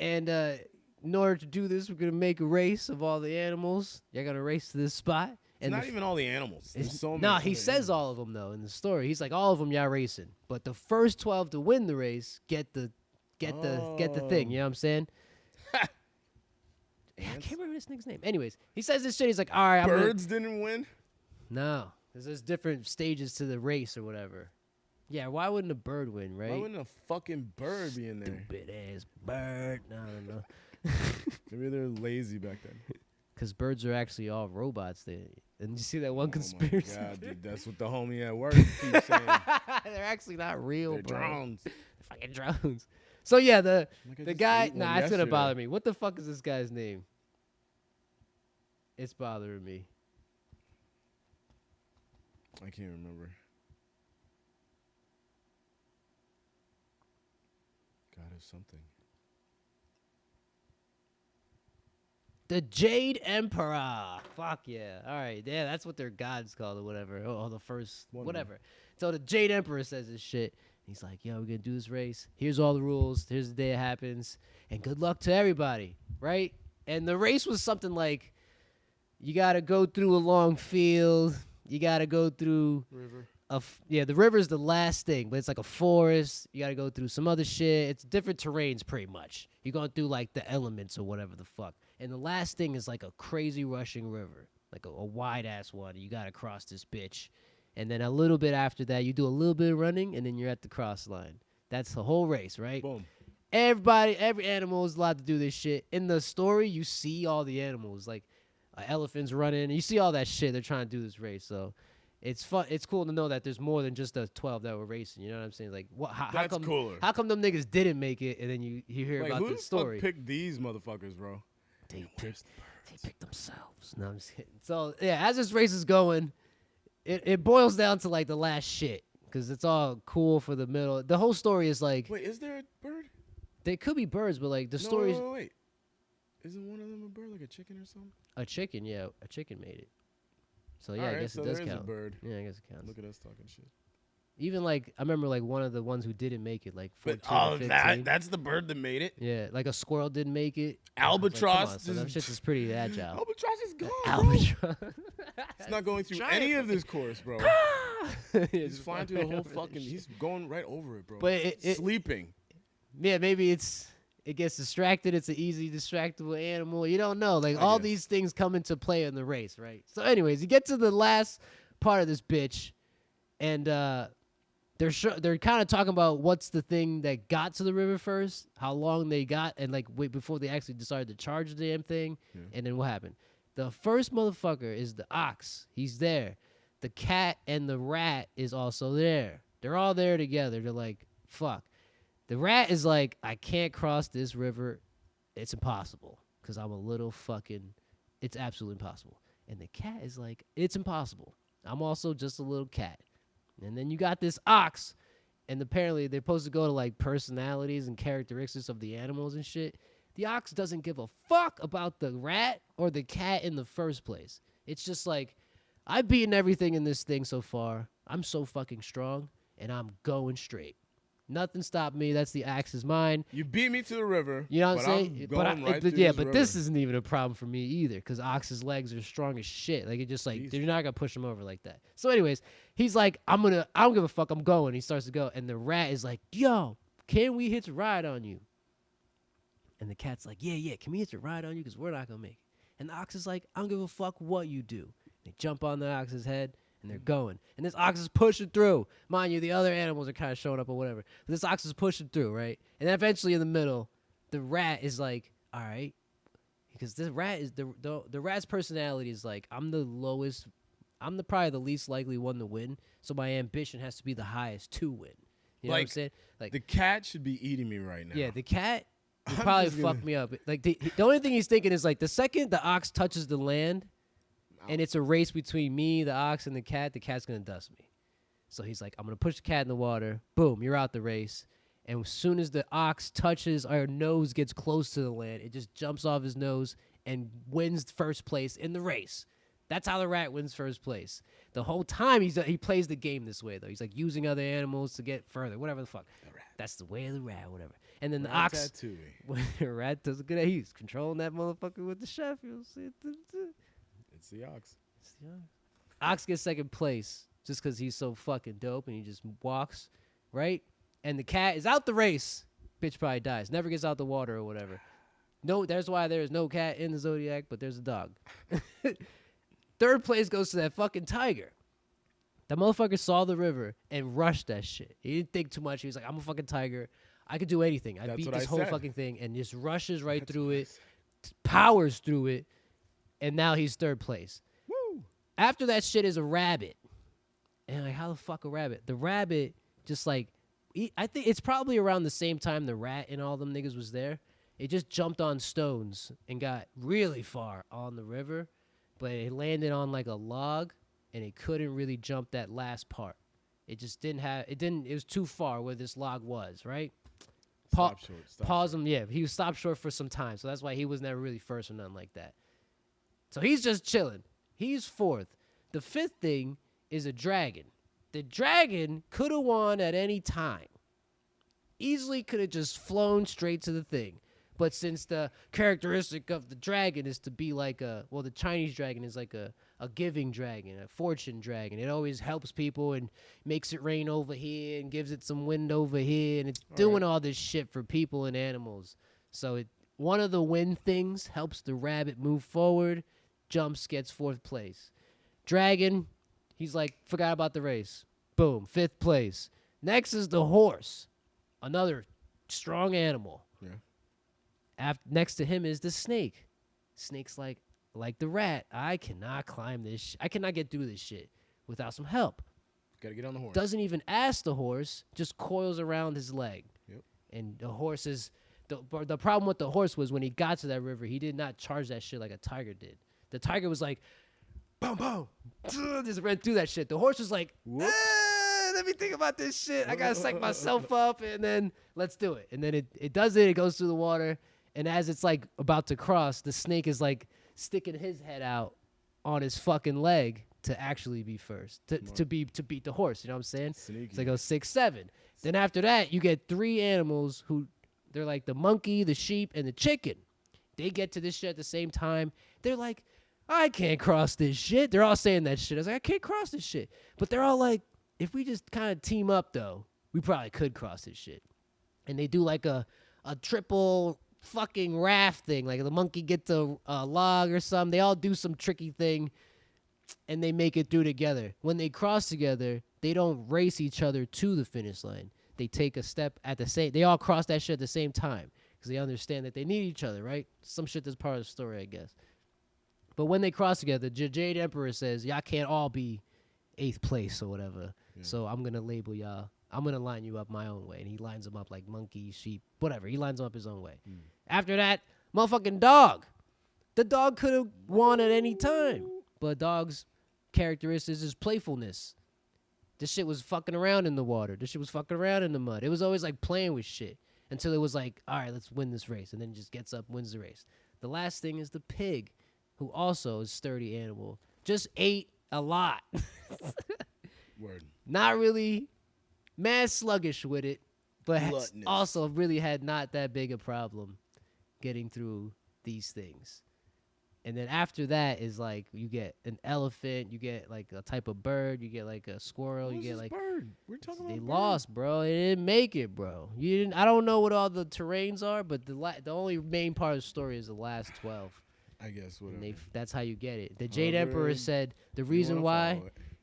and in order to do this, we're gonna make a race of all the animals. You're gonna race to this spot, It's and not even all the animals. There's so many. nah, he other says animals. all of them though in the story. He's like, all of them, y'all racing, but the first 12 to win the race get the thing. You know what I'm saying? I can't remember this nigga's name. Anyways, he says this shit. He's like, all right, Birds didn't win. No, there's different stages to the race or whatever. Yeah, why wouldn't a bird win, right? Why wouldn't a fucking bird be in there? Stupid ass bird. No, I don't know. Maybe they're lazy back then. Because birds are actually all robots. Didn't you see that one Oh conspiracy? my god, dude, that's what the homie at work keeps saying. They're actually not real, They're bro. drones. They're fucking drones. So yeah, the Like, I the just guy. ate one Nah, it's gonna yesterday. bother me. What the fuck is this guy's name? It's bothering me. I can't remember. God is something. The Jade Emperor. Fuck yeah. All right. Yeah, that's what their god's called or whatever. Oh, the first, One whatever. So the Jade Emperor says this shit. He's like, yo, we're going to do this race. Here's all the rules. Here's the day it happens. And good luck to everybody. Right? And the race was something like, you got to go through a long field. You gotta go through River. the river's the last thing, but it's like a forest. You gotta go through some other shit. It's different terrains pretty much. You're going through like the elements or whatever the fuck. And the last thing is like a crazy rushing river, like a wide ass one. You gotta cross this bitch. And then a little bit after that, you do a little bit of running, and then you're at the cross line. That's the whole race, right? Boom. Every animal is allowed to do this shit. In the story, you see all the animals, like elephants running. You see all that shit. They're trying to do this race, so it's fun. It's cool to know that there's more than just the 12 that were racing. You know what I'm saying? Like, how That's come? cooler. How come them niggas didn't make it, and then you hear Like, about who the the story? fuck picked these motherfuckers, bro? They picked themselves. No, I'm just kidding. So yeah, as this race is going, it boils down to like the last shit because it's all cool for the middle. The whole story is like Wait, is there a bird? they could be birds, but like the No, story's wait. Isn't one of them a bird, like a chicken or something? a chicken. Yeah, a chicken made it. So yeah, I Alright, guess so it does there is count. a bird. Yeah, I guess it counts. Look at us talking shit. Even like I remember like one of the ones who didn't make it, like 14 But or 15. that's the bird that made it. Yeah, like a squirrel didn't make it. I was like, come Albatross on, so that shit is pretty agile. Albatross is gone, bro. Albatross. He's not going through Giant any of this course, bro. Yeah, He's just flying through the whole over this fucking. shit. He's going right over it, bro. But it sleeping. yeah, maybe it gets distracted. It's an easy distractible animal. You don't know. Like all guess. these things come into play in the race, right? So, anyways, you get to the last part of this bitch, and they're kind of talking about what's the thing that got to the river first, how long they got, and like wait before they actually decided to charge the damn thing, and then what happened. The first motherfucker is the ox. He's there. The cat and the rat is also there. They're all there together. They're like, fuck. The rat is like, I can't cross this river. It's impossible because I'm a little fucking, it's absolutely impossible. And the cat is like, it's impossible. I'm also just a little cat. And then you got this ox, and apparently they're supposed to go to like personalities and characteristics of the animals and shit. The ox doesn't give a fuck about the rat or the cat in the first place. It's just like, I've beaten everything in this thing so far. I'm so fucking strong, and I'm going straight. Nothing stopped me. That's the axe is mine. You beat me to the river. You know what but I'm saying? I'm going right through yeah, this but river. this isn't even a problem for me either, because Ox's legs are strong as shit. Like it just like Jeez. you're not gonna push him over like that. So, anyways, he's like, I don't give a fuck. I'm going. He starts to go, and the rat is like, Yo, can we hitch a ride on you? And the cat's like, Yeah, can we hitch a ride on you? Because we're not gonna make it. And the ox is like, I don't give a fuck what you do. They jump on the ox's head. And they're going. And this ox is pushing through. Mind you, the other animals are kind of showing up or whatever. But this ox is pushing through, right? And then eventually in the middle, the rat is like, all right. Because this rat is, the rat's personality is like, I'm probably the least likely one to win. So my ambition has to be the highest to win. You know what I'm saying? Like the cat should be eating me right now. yeah, the cat would I'm probably just fuck gonna- me up. Like the only thing he's thinking is like the second the ox touches the land, and it's a race between me, the ox, and the cat's gonna dust me. So he's like, I'm gonna push the cat in the water. Boom, you're out the race. And as soon as the ox touches or nose gets close to the land, it just jumps off his nose and wins first place in the race. That's how the rat wins first place. The whole time he plays the game this way though. He's like using other animals to get further, whatever the fuck. That's the way of the rat, whatever. And then the ox, when the rat does a good, he's controlling that motherfucker with the chef. You'll see it. It's the ox. Ox gets second place just because he's so fucking dope and he just walks, right? And the cat is out the race. Bitch probably dies. Never gets out the water or whatever. No, that's why there's no cat in the Zodiac, but there's a dog. Third place goes to that fucking tiger. That motherfucker saw the river and rushed that shit. He didn't think too much. He was like, I'm a fucking tiger. I could do anything. I beat this whole fucking thing. And just rushes right through it, powers through it, and now he's third place. Woo! After that shit is a rabbit. And like, how the fuck a rabbit? The rabbit just like, I think it's probably around the same time the rat and all them niggas was there. It just jumped on stones and got really far on the river, but it landed on like a log and it couldn't really jump that last part. It just it was too far where this log was, right? Stop short. Pause him, yeah. He was stopped short for some time, so that's why he was never really first or nothing like that. So he's just chilling. He's fourth. The fifth thing is a dragon. The dragon could have won at any time. Easily could have just flown straight to the thing. But since the characteristic of the dragon is to be like the Chinese dragon is like a giving dragon, a fortune dragon. It always helps people and makes it rain over here and gives it some wind over here, and it's doing all this shit for people and animals. So one of the wind things helps the rabbit move forward. Jumps, gets 4th place. Dragon, he's like, forgot about the race. Boom, 5th place. Next is the horse, another strong animal. Yeah. Next to him is the snake. Snake's like the rat, I cannot climb this. I cannot get through this shit without some help. Gotta get on the horse. Doesn't even ask the horse, just coils around his leg. Yep. And the horse is the problem with the horse was when he got to that river, he did not charge that shit like a tiger did. The tiger was like, boom, boom, just ran through that shit. The horse was like, let me think about this shit. I gotta psych myself up, and then let's do it. And then it does it. It goes through the water, and as it's like about to cross, the snake is like sticking his head out on his fucking leg to actually be first, to beat the horse. You know what I'm saying? Sneaky. So it goes 6, 7. Then after that, you get 3 animals who they're like the monkey, the sheep, and the chicken. They get to this shit at the same time. They're like, I can't cross this shit. They're all saying that shit. I was like, I can't cross this shit. But they're all like, if we just kind of team up, though, we probably could cross this shit. And they do like a triple fucking raft thing. Like the monkey gets a log or something. They all do some tricky thing, and they make it through together. When they cross together, they don't race each other to the finish line. They take a step at the same. They all cross that shit at the same time because they understand that they need each other, right? Some shit that's part of the story, I guess. But when they cross together, Jade Emperor says, y'all can't all be 8th place or whatever. Yeah. So I'm going to label y'all. I'm going to line you up my own way. And he lines them up like monkey, sheep, whatever. He lines them up his own way. After that, motherfucking dog. The dog could have won at any time. But dog's characteristics is playfulness. This shit was fucking around in the water. This shit was fucking around in the mud. It was always like playing with shit until it was like, all right, let's win this race. And then it just gets up, wins the race. The last thing is the pig, who also is a sturdy animal, just ate a lot. Word. Not really mad sluggish with it, but also really had not that big a problem getting through these things. And then after that is like you get an elephant, you get like a type of bird, you get like a squirrel, you get like bird. We're talking they about lost, bro. They didn't make it, bro. You didn't. I don't know what all the terrains are, but the only main part of the story is the last 12. I guess whatever. That's how you get it. The Jade Emperor said the reason why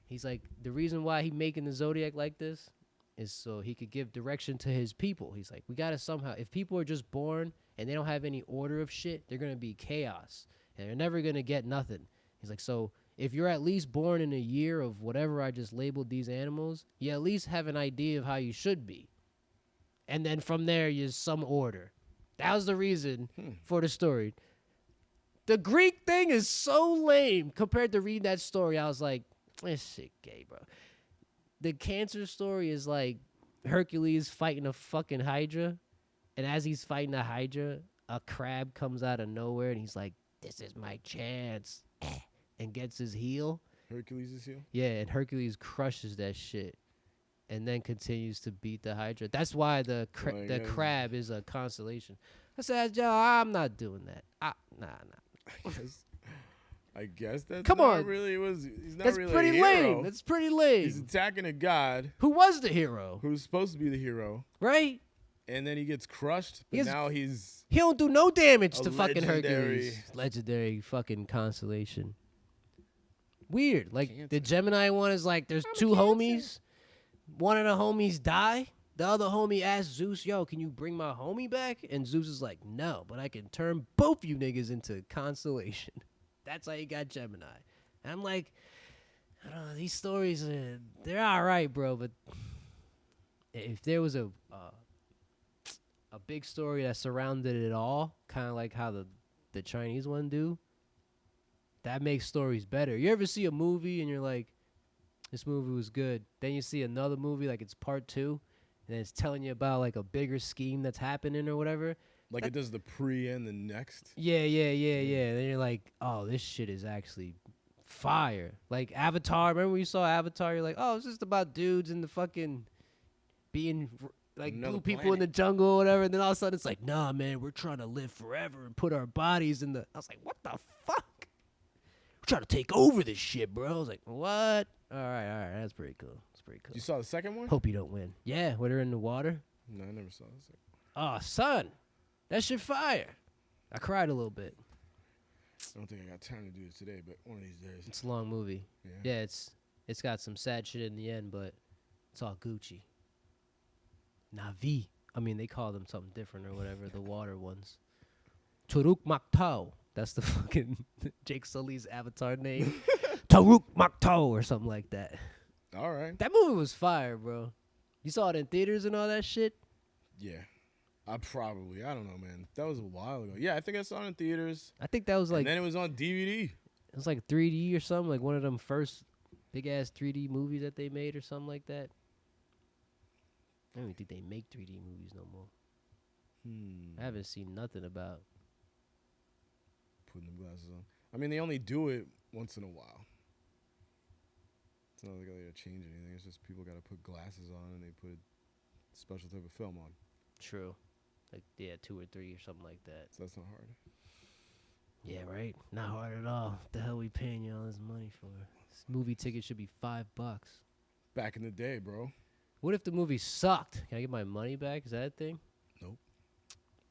he's like the reason why he making the Zodiac like this is so he could give direction to his people. He's like, we gotta somehow. If people are just born and they don't have any order of shit, they're gonna be chaos and they're never gonna get nothing. He's like, so if you're at least born in a year of whatever I just labeled these animals, you at least have an idea of how you should be, and then from there there's some order. That was the reason for the story. The Greek thing is so lame compared to reading that story. I was like, this shit gay, bro. The cancer story is like Hercules fighting a fucking Hydra. And as he's fighting a Hydra, a crab comes out of nowhere and he's like, this is my chance. And gets his heel. Hercules' heel? Yeah, and Hercules crushes that shit. And then continues to beat the Hydra. That's why the crab is a constellation. I said, yo, I'm not doing that. Nah. I guess that's Come not on. really was. He's not That's really pretty a hero. lame. That's pretty lame. He's attacking a god Who was the hero? who's supposed to be the hero, Right? and then he gets crushed. But now he's He don't do no damage a to fucking legendary- Hercules. Legendary fucking constellation. Weird. Like Cancer. the Gemini one is like there's two homies. One of the homies die. The other homie asks Zeus, yo, can you bring my homie back? And Zeus is like, no, but I can turn both you niggas into constellation. That's how you got Gemini. And I'm like, I don't know, these stories, they're all right, bro. But if there was a big story that surrounded it all, kind of like how the Chinese one do, that makes stories better. You ever see a movie and you're like, this movie was good. Then you see another movie, like it's part 2, and it's telling you about like a bigger scheme that's happening or whatever. like it does the pre and the next. Yeah. Then you're like, oh, this shit is actually fire. Like Avatar. Remember when you saw Avatar? You're like, oh, it's just about dudes and the fucking being like Another blue people in the planet. jungle or whatever, and then all of a sudden it's like, nah, man, we're trying to live forever and put our bodies in the. I was like, what the fuck? We're trying to take over this shit, bro. I was like, what? All right, that's pretty cool. That's pretty cool. You saw the second one? Hope you don't win. Yeah, when they're in the water. No, I never saw the second. Oh, son, that shit fire. I cried a little bit. I don't think I got time to do it today, but one of these days. It's a long movie. Yeah. Yeah, it's got some sad shit in the end, but it's all Gucci. Navi. I mean, they call them something different or whatever, the water ones. Turuk Maktau. That's the fucking Jake Sully's avatar name. Turuk Maktau or something like that. All right. That movie was fire, bro. You saw it in theaters and all that shit? Yeah. I don't know, man. That was a while ago. Yeah, I think I saw it in theaters. I think that was like, And then it was on DVD. it was like 3D or something, like one of them first big ass 3D movies that they made or something like that. I don't even think they make 3D movies no more. I haven't seen nothing about. Putting the glasses on. I mean, they only do it once in a while. It's not like they gotta change anything. It's just people gotta put glasses on and they put a special type of film on. True. Like, yeah, 2 or 3 or something like that. So that's not hard. Yeah, right? Not hard at all. What the hell we paying you all this money for? This movie ticket should be $5. Back in the day, bro. What if the movie sucked? Can I get my money back? Is that a thing? Nope.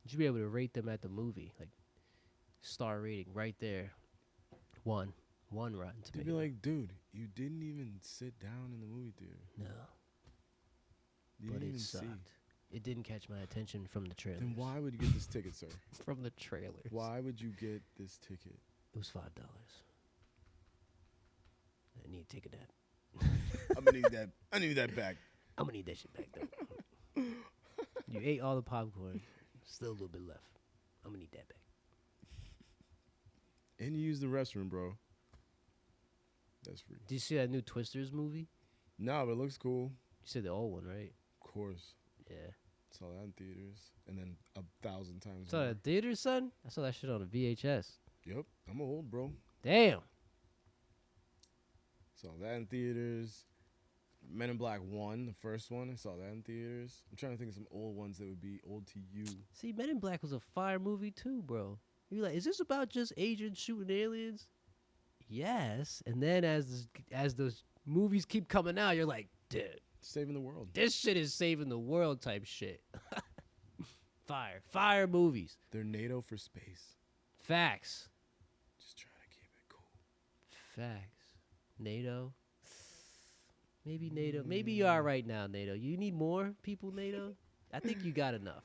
You should be able to rate them at the movie. Like, star rating right there. 1. 1 Rotten They'd Tomato. be like, dude, you didn't even sit down in the movie theater. No. You But didn't it even sucked. see. It didn't catch my attention from the trailers. Then why would you get this ticket, sir? From the trailers. Why would you get this ticket? It was $5. I need to take a nap. I'm gonna need that. I need that back. I'm gonna need that shit back though. You ate all the popcorn. Still a little bit left. I'm gonna need that back. And you use the restroom, bro. That's free. Did you see that new Twisters movie? No, but it looks cool. You said the old one, right? Of course. Yeah. Saw that in theaters. And then 1,000 times Saw more. that theater, son? I saw that shit on a VHS. Yep. I'm old, bro. Damn. Saw that in theaters. Men in Black 1, the first one. I saw that in theaters. I'm trying to think of some old ones that would be old to you. See, Men in Black was a fire movie too, bro. You're like, is this about just agents shooting aliens? Yes. And then as those movies keep coming out, you're like, dude, Saving the world. this shit is saving the world type shit. Fire movies. They're NATO for space. Facts. Just trying to keep it cool. Facts. NATO. Maybe NATO. Maybe you are right now, NATO. You need more people, NATO? I think you got enough.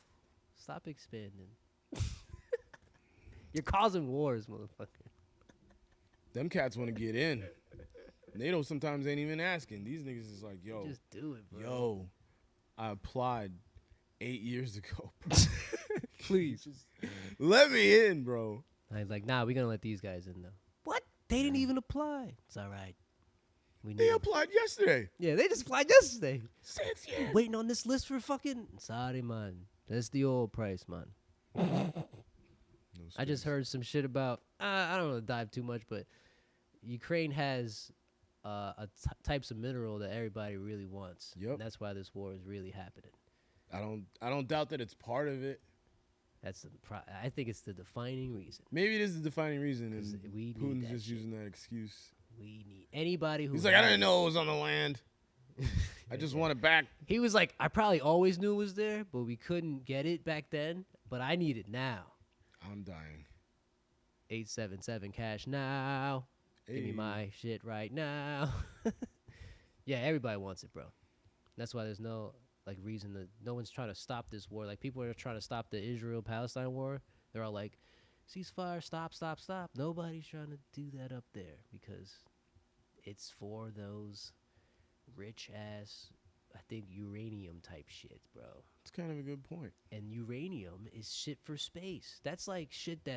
Stop expanding. You're causing wars, motherfucker. Them cats want to get in. NATO sometimes ain't even asking. These niggas is like, yo, Just do it, bro. yo, I applied 8 years ago. Please. Just let me in, bro. I was like, nah, we're going to let these guys in, though. What? They didn't even apply. It's all right. We They need applied yesterday. Yeah, they just applied yesterday. 6 years. Waiting on this list for fucking... Sorry, man. That's the old price, man. No I just space. heard some shit about... I don't want to dive too much, but Ukraine has types of mineral that everybody really wants. Yep. And that's why this war is really happening. I don't doubt that it's part of it. That's I think it's the defining reason. Maybe it is the defining reason, 'Cause and we need Putin's that just shit. using that excuse. We need anybody who... He's like, I didn't know it was on the land. I just want it back. He was like, I probably always knew it was there, but we couldn't get it back then. But I need it now. I'm dying. 877 cash now. Give me Hey. my shit right now. Yeah, everybody wants it, bro. That's why there's no like reason that no one's trying to stop this war. Like people are trying to stop the Israel-Palestine war. They're all like, ceasefire, stop. Nobody's trying to do that up there because it's for those rich ass, I think, uranium type shit, bro. It's kind of a good point. And uranium is shit for space. That's like shit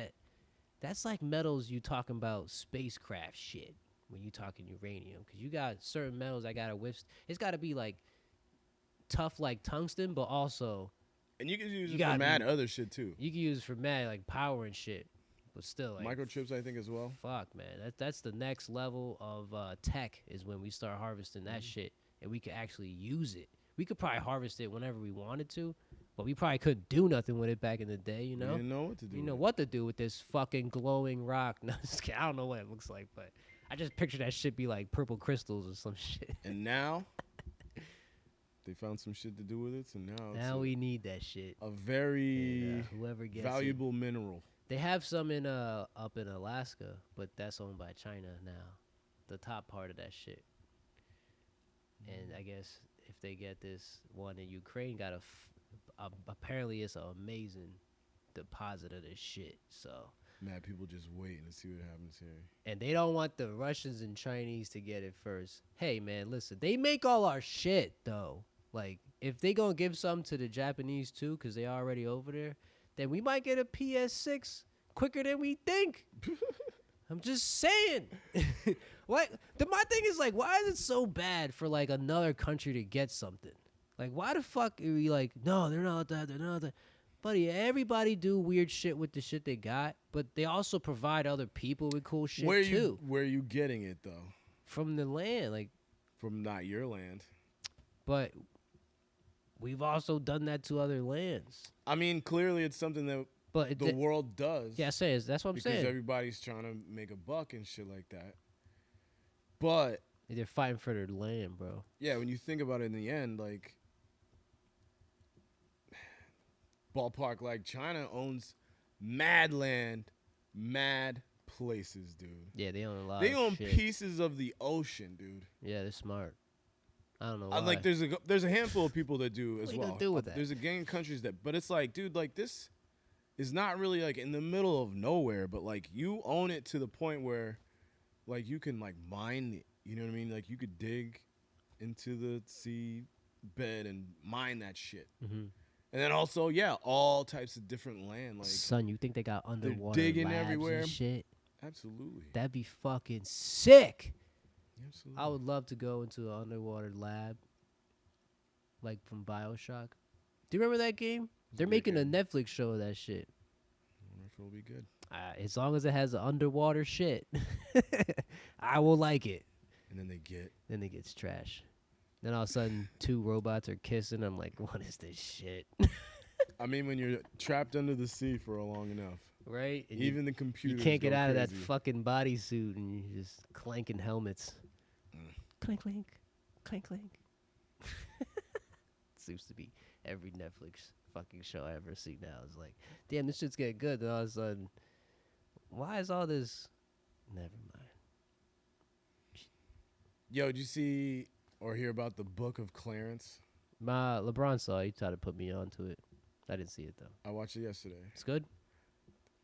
that's like metals you talking about spacecraft shit when you talking uranium. Because you got certain metals that got to it's got to be like tough like tungsten, but also And you can use You it gotta for mad be- other shit too. you can use it for mad like power and shit. But still, like, Microchips, I think, as well. fuck, man. That's the next level of tech is when we start harvesting that shit and we can actually use it. we could probably harvest it whenever we wanted to, but we probably couldn't do nothing with it back in the day, you We know? didn't know what to do. You know with what to do with this fucking glowing rock. No, just kidding. I don't know what it looks like, but I just picture that shit be like purple crystals or some shit. it. And now they found some shit to do with it, so now it's Now we need that shit. a very And, whoever gets it. valuable mineral. They have some in up in Alaska, but that's owned by China now. The top part of that shit. And I guess if they get this one in Ukraine, apparently it's an amazing deposit of this shit. So, Mad people just waiting to see what happens here. and they don't want the Russians and Chinese to get it first. Hey man, listen, they make all our shit though. Like if they gonna give some to the Japanese too, cause they already over there, then we might get a PS6 quicker than we think. I'm just saying. What? My thing is like, why is it so bad for like another country to get something? Like, why the fuck are we like, no, they're not that, they're not that. Buddy, everybody do weird shit with the shit they got, but they also provide other people with cool shit too. Where you getting it though? From the land, like, From not your land. but we've also done that to other lands. I mean, clearly it's something that But the world does. yeah, that's what I'm because saying. everybody's trying to make a buck and shit like that. But They're fighting for their land, bro. yeah, when you think about it in the end, like ballpark, like China owns mad land, mad places, dude. Yeah, they own a lot. They of own shit. pieces of the ocean, dude. Yeah, they're smart. I don't know why. Like there's a handful of people that do as What you well. gonna do with that? There's a gang of countries that, but it's like, dude, like this is not really like in the middle of nowhere, but like you own it to the point where, like you can like mine it. You know what I mean? Like you could dig into the sea bed and mine that shit. Mm-hmm. And then also, yeah, all types of different land. Like Son, you think they got underwater digging labs everywhere. and shit? absolutely, That'd be fucking sick. absolutely. I would love to go into an underwater lab, like from BioShock. Do you remember that game? They're Great making a game. Netflix show of that shit. I wonder if it'll be good. As long as it has the underwater shit, I will like it. And then they get Then it gets trash. Then all of a sudden, two robots are kissing. I'm like, what is this shit? I mean, when you're trapped under the sea for long enough, Right? And even the you computers can't get go out of that crazy. fucking bodysuit, and you're just clanking helmets. Mm. Clink, clink, clink, clink. Seems to be every Netflix fucking show I ever see now. It's like, damn, this shit's getting good. Then all of a sudden, why is all this? Never mind. Yo, did you see or hear about the Book of Clarence? My LeBron saw it. He tried to put me onto it. I didn't see it though. I watched it yesterday. It's good.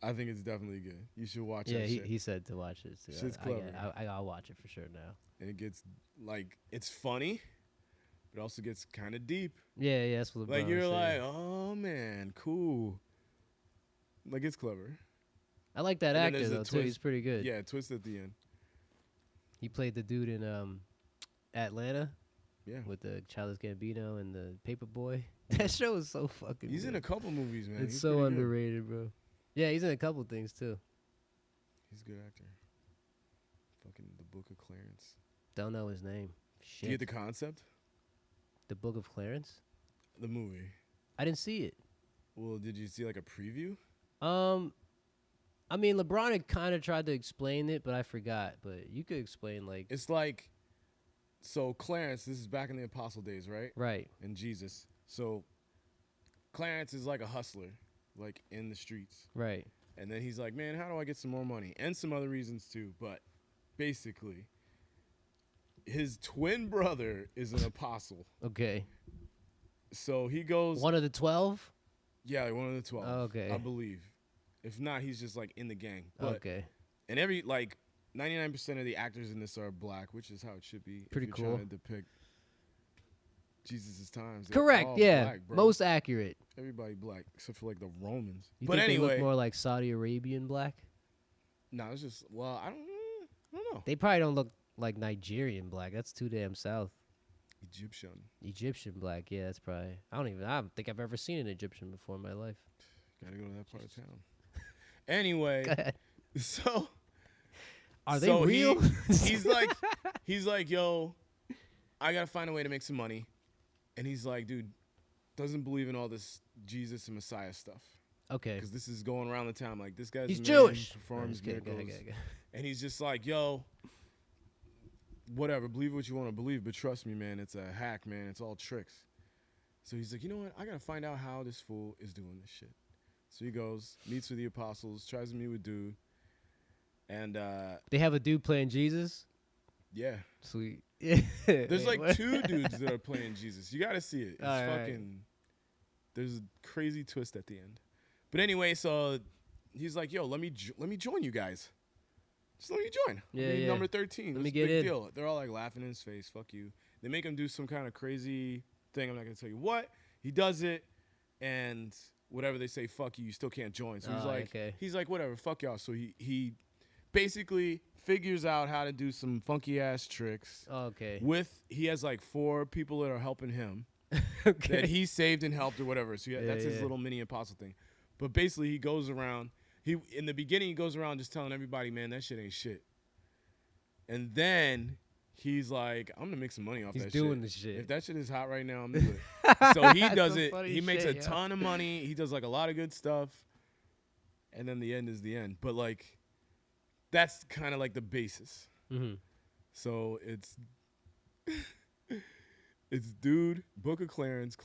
I think it's definitely good. You should watch Yeah, that shit. he said to watch it. So Shit's I clever. I'll watch it for sure now. And it gets like it's funny, but it also gets kind of deep. Yeah, that's what LeBron Like you're was saying. like, oh man, cool. Like it's clever. I like that and then actor there's a though too. twist. He's pretty good. Yeah, twist at the end. He played the dude in Atlanta Yeah, with the Childish Gambino and the Paper Boy. That show is so fucking. he's good. in a couple movies, man. It's He's so pretty good. underrated, bro. Yeah, he's in a couple things too. He's a good actor. Fucking the Book of Clarence. Don't know his name. Do Shit. you get the concept? The Book of Clarence. The movie. I didn't see it. Well, did you see like a preview? I mean, LeBron had kind of tried to explain it, but I forgot. But you could explain, like, It's like, so Clarence, this is back in the apostle days, right? right, And Jesus. So Clarence is like a hustler, like in the streets. right. And then he's like, man, how do I get some more money? And some other reasons too. But basically, his twin brother is an apostle. Okay. So he goes, One of the 12. yeah, one of the 12. Okay. I believe. If not, he's just like in the gang. But, Okay. and every, like, 99% of the actors in this are black, which is how it should be. Pretty if you're cool. trying to depict Jesus' times. They're Correct. all Yeah. black, bro. Most accurate. Everybody black, except for like the Romans. You but think they anyway, look more like Saudi Arabian black? no, it's just, well, I don't know. They probably don't look like Nigerian black. That's too damn south. Egyptian. Egyptian black. Yeah, that's probably. I don't think I've ever seen an Egyptian before in my life. Gotta go to that part of town. Anyway, Go ahead. so Are they so real? he's like, yo, I gotta find a way to make some money. And he's like, dude, doesn't believe in all this Jesus and Messiah stuff. Okay. Because this is going around the town. Like, this guy's He's a man, Jewish. performs Go ahead, miracles. go ahead. And he's just like, yo, whatever, believe what you want to believe, but trust me, man, it's a hack, man. It's all tricks. So he's like, you know what? I got to find out how this fool is doing this shit. So he goes, meets with the apostles, tries to meet with dude. And They have a dude playing Jesus. yeah. Sweet. There's like 2 dudes that are playing Jesus. You got to see it. It's All right. fucking, there's a crazy twist at the end. But anyway, so he's like, yo, let me join you guys. Just let me join. Yeah, I'll be yeah. number 13. Let me It's a get big in. deal. They're all like laughing in his face. Fuck you. They make him do some kind of crazy thing. I'm not going to tell you what. He does it, and whatever they say, fuck you, you still can't join. So he's like, whatever, fuck y'all. So he basically figures out how to do some funky ass tricks. Okay. He has like 4 people that are helping him Okay. that he saved and helped or whatever. So that's his little mini apostle thing. But basically, he goes around. In the beginning, he goes around just telling everybody, man, that shit ain't shit. And then he's like, I'm gonna make some money off that shit. He's doing the shit. If that shit is hot right now, I'm gonna do it. So he does some it. funny He makes shit, a yo. ton of money. He does like a lot of good stuff. And then the end is the end. But like, that's kind of like the basis. Mm-hmm. So it's dude, Book of Clarence,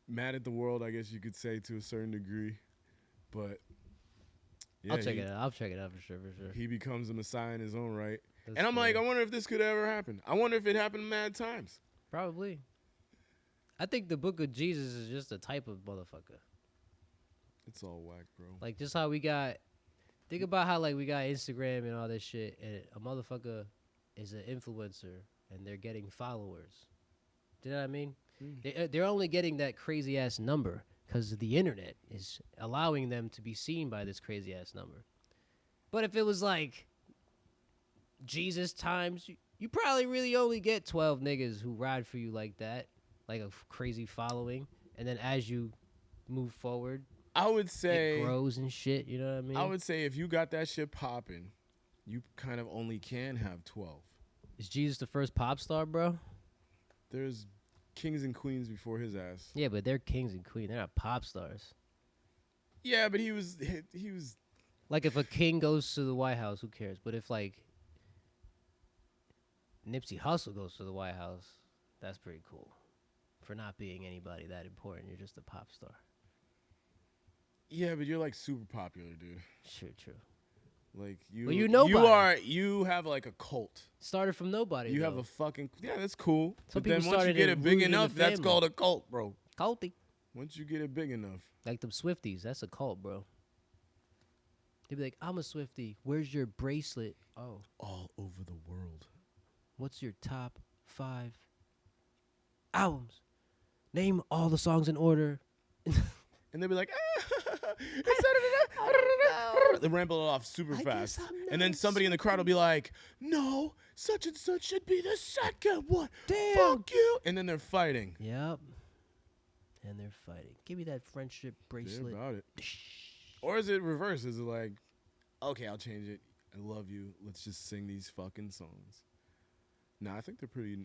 mad at the world, I guess you could say, to a certain degree. But yeah, I'll check it out. I'll check it out for sure. he becomes a messiah in his own right. That's And I'm funny. like, I wonder if this could ever happen. I wonder if it happened mad times. Probably. I think the Book of Jesus is just a type of motherfucker. It's all whack, bro. Like, just how we got... Think about how, like, we got Instagram and all this shit, and a motherfucker is an influencer, and they're getting followers. Do you know what I mean? They're only getting that crazy-ass number because the internet is allowing them to be seen by this crazy-ass number. But if it was, like, Jesus times, you probably really only get 12 niggas who ride for you like that, like a crazy following, and then as you move forward, I would say it grows and shit, you know what I mean? I would say if you got that shit popping, you kind of only can have 12. Is Jesus the first pop star, bro? There's kings and queens before his ass. Yeah, but they're kings and queens. They're not pop stars. Yeah, but he was Like, if a king goes to the White House, who cares? But if, like, Nipsey Hussle goes to the White House, that's pretty cool. For not being anybody that important, you're just a pop star. yeah, but you're like super popular, dude. True. Like you, Well, you nobody. you have like a cult. Started from nobody. You have though. a fucking that's cool. Some but then people once you started get it it big rooted in the enough, that's family. called a cult, bro. culty. Once you get it big enough, Like them Swifties. That's a cult, bro. They'd be like, I'm a Swiftie. Where's your bracelet? Oh. all over the world. What's your top 5 albums? Name all the songs in order. And they'll be like, they ramble it off super fast. And then somebody in the crowd will be like, no, such and such should be the second one. Damn. Fuck you. And then they're fighting. Yep. And they're fighting. Give me that friendship They're bracelet. about it. Or is it reverse? Is it like, okay, I'll change it. I love you. Let's just sing these fucking songs. Nah, I think they're pretty.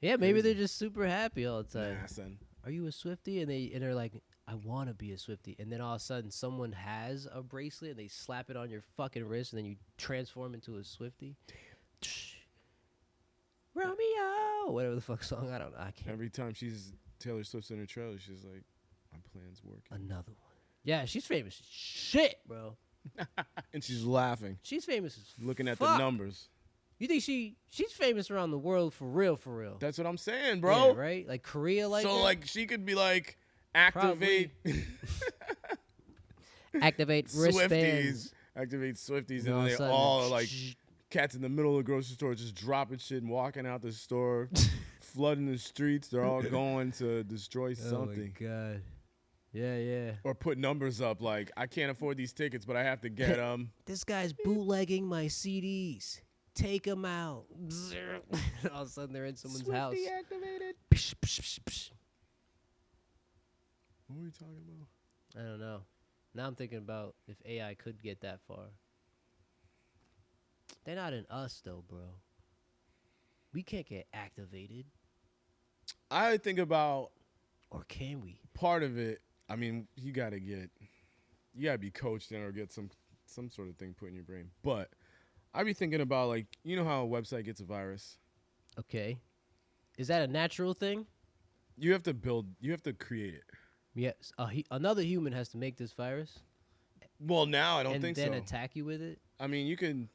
Yeah, maybe Crazy. they're just super happy all the time. Nah, son. Are you a Swiftie? And they're like, I want to be a Swiftie. And then all of a sudden, someone has a bracelet and they slap it on your fucking wrist, and then you transform into a Swiftie. Damn. Romeo, whatever the fuck song. I don't know. I can't. Every time Taylor Swift's in her trailer, she's like, my plan's working. Another one. Yeah, she's famous as shit, bro. And she's laughing, She's famous as looking at fuck. the numbers. You think she's famous around the world for real, for real? That's what I'm saying, bro. Yeah, right? Like Korea, like so that? like she could be like activate Activate wristbands. Swifties, activate Swifties, And all and of a they sudden, all are like cats in the middle of the grocery store just dropping shit and walking out the store, flooding the streets. They're all going to destroy something. Oh my god. Yeah. Or put numbers up like, I can't afford these tickets, but I have to get them. This guy's bootlegging my CDs. Take them out. All of a sudden, they're in someone's house. Activated. Psh, psh, psh, psh. What were we talking about? I don't know. Now I'm thinking about if AI could get that far. They're not in us, though, bro. We can't get activated. I think about Or can we? part of it. I mean, you gotta be coached in or get some sort of thing put in your brain. But I be thinking about like, you know how a website gets a virus. Okay. Is that a natural thing? You have to create it. Yes. Another human has to make this virus Well, now I don't and think then so. attack you with it. I mean, you can.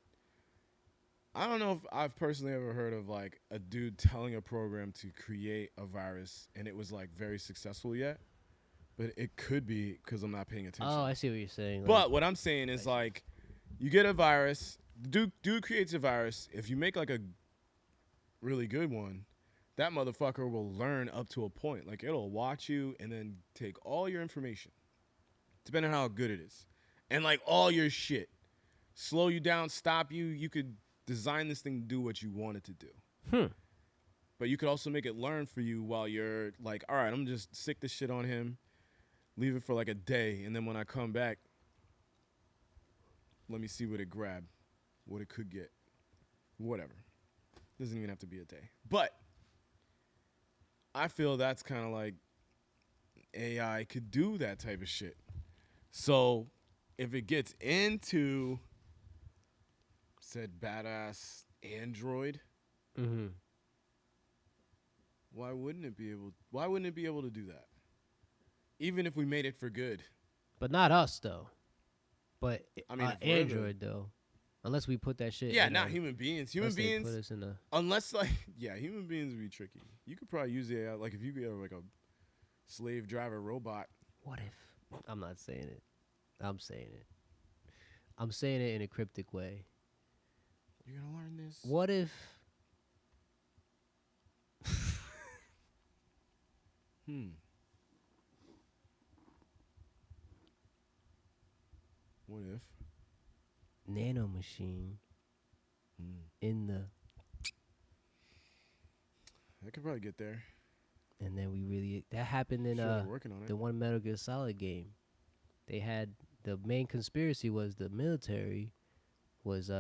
I don't know if I've personally ever heard of like a dude telling a program to create a virus and it was like very successful yet, but it could be because I'm not paying attention. Oh, I see what you're saying. But what I'm saying is like, you get a virus. Dude creates a virus. If you make like a really good one, that motherfucker will learn up to a point. Like it'll watch you and then take all your information, depending on how good it is, and like all your shit, slow you down, stop you. You could design this thing to do what you want it to do. But you could also make it learn for you while you're like, all right, I'm just stick this shit on him, leave it for like a day, and then when I come back, let me see what it grabbed, what it could get, whatever. Doesn't even have to be a day. But I feel that's kind of like AI could do that type of shit. So if it gets into said badass Android, why wouldn't it be able to do that? Even if we made it for good. But not us though. But I mean, Android though. Unless we put that shit. Yeah, not human beings. Human unless they beings. put us in a, Unless like, yeah, human beings would be tricky. You could probably use AI. Like if you get like a slave driver robot. what if? I'm not saying it. I'm saying it. I'm saying it in a cryptic way. You're gonna learn this. What if? What if? Nano machine in the, I could probably get there. and then we really that happened in Sure, they're working on it. the one Metal Gear Solid game. They had the main conspiracy was the military was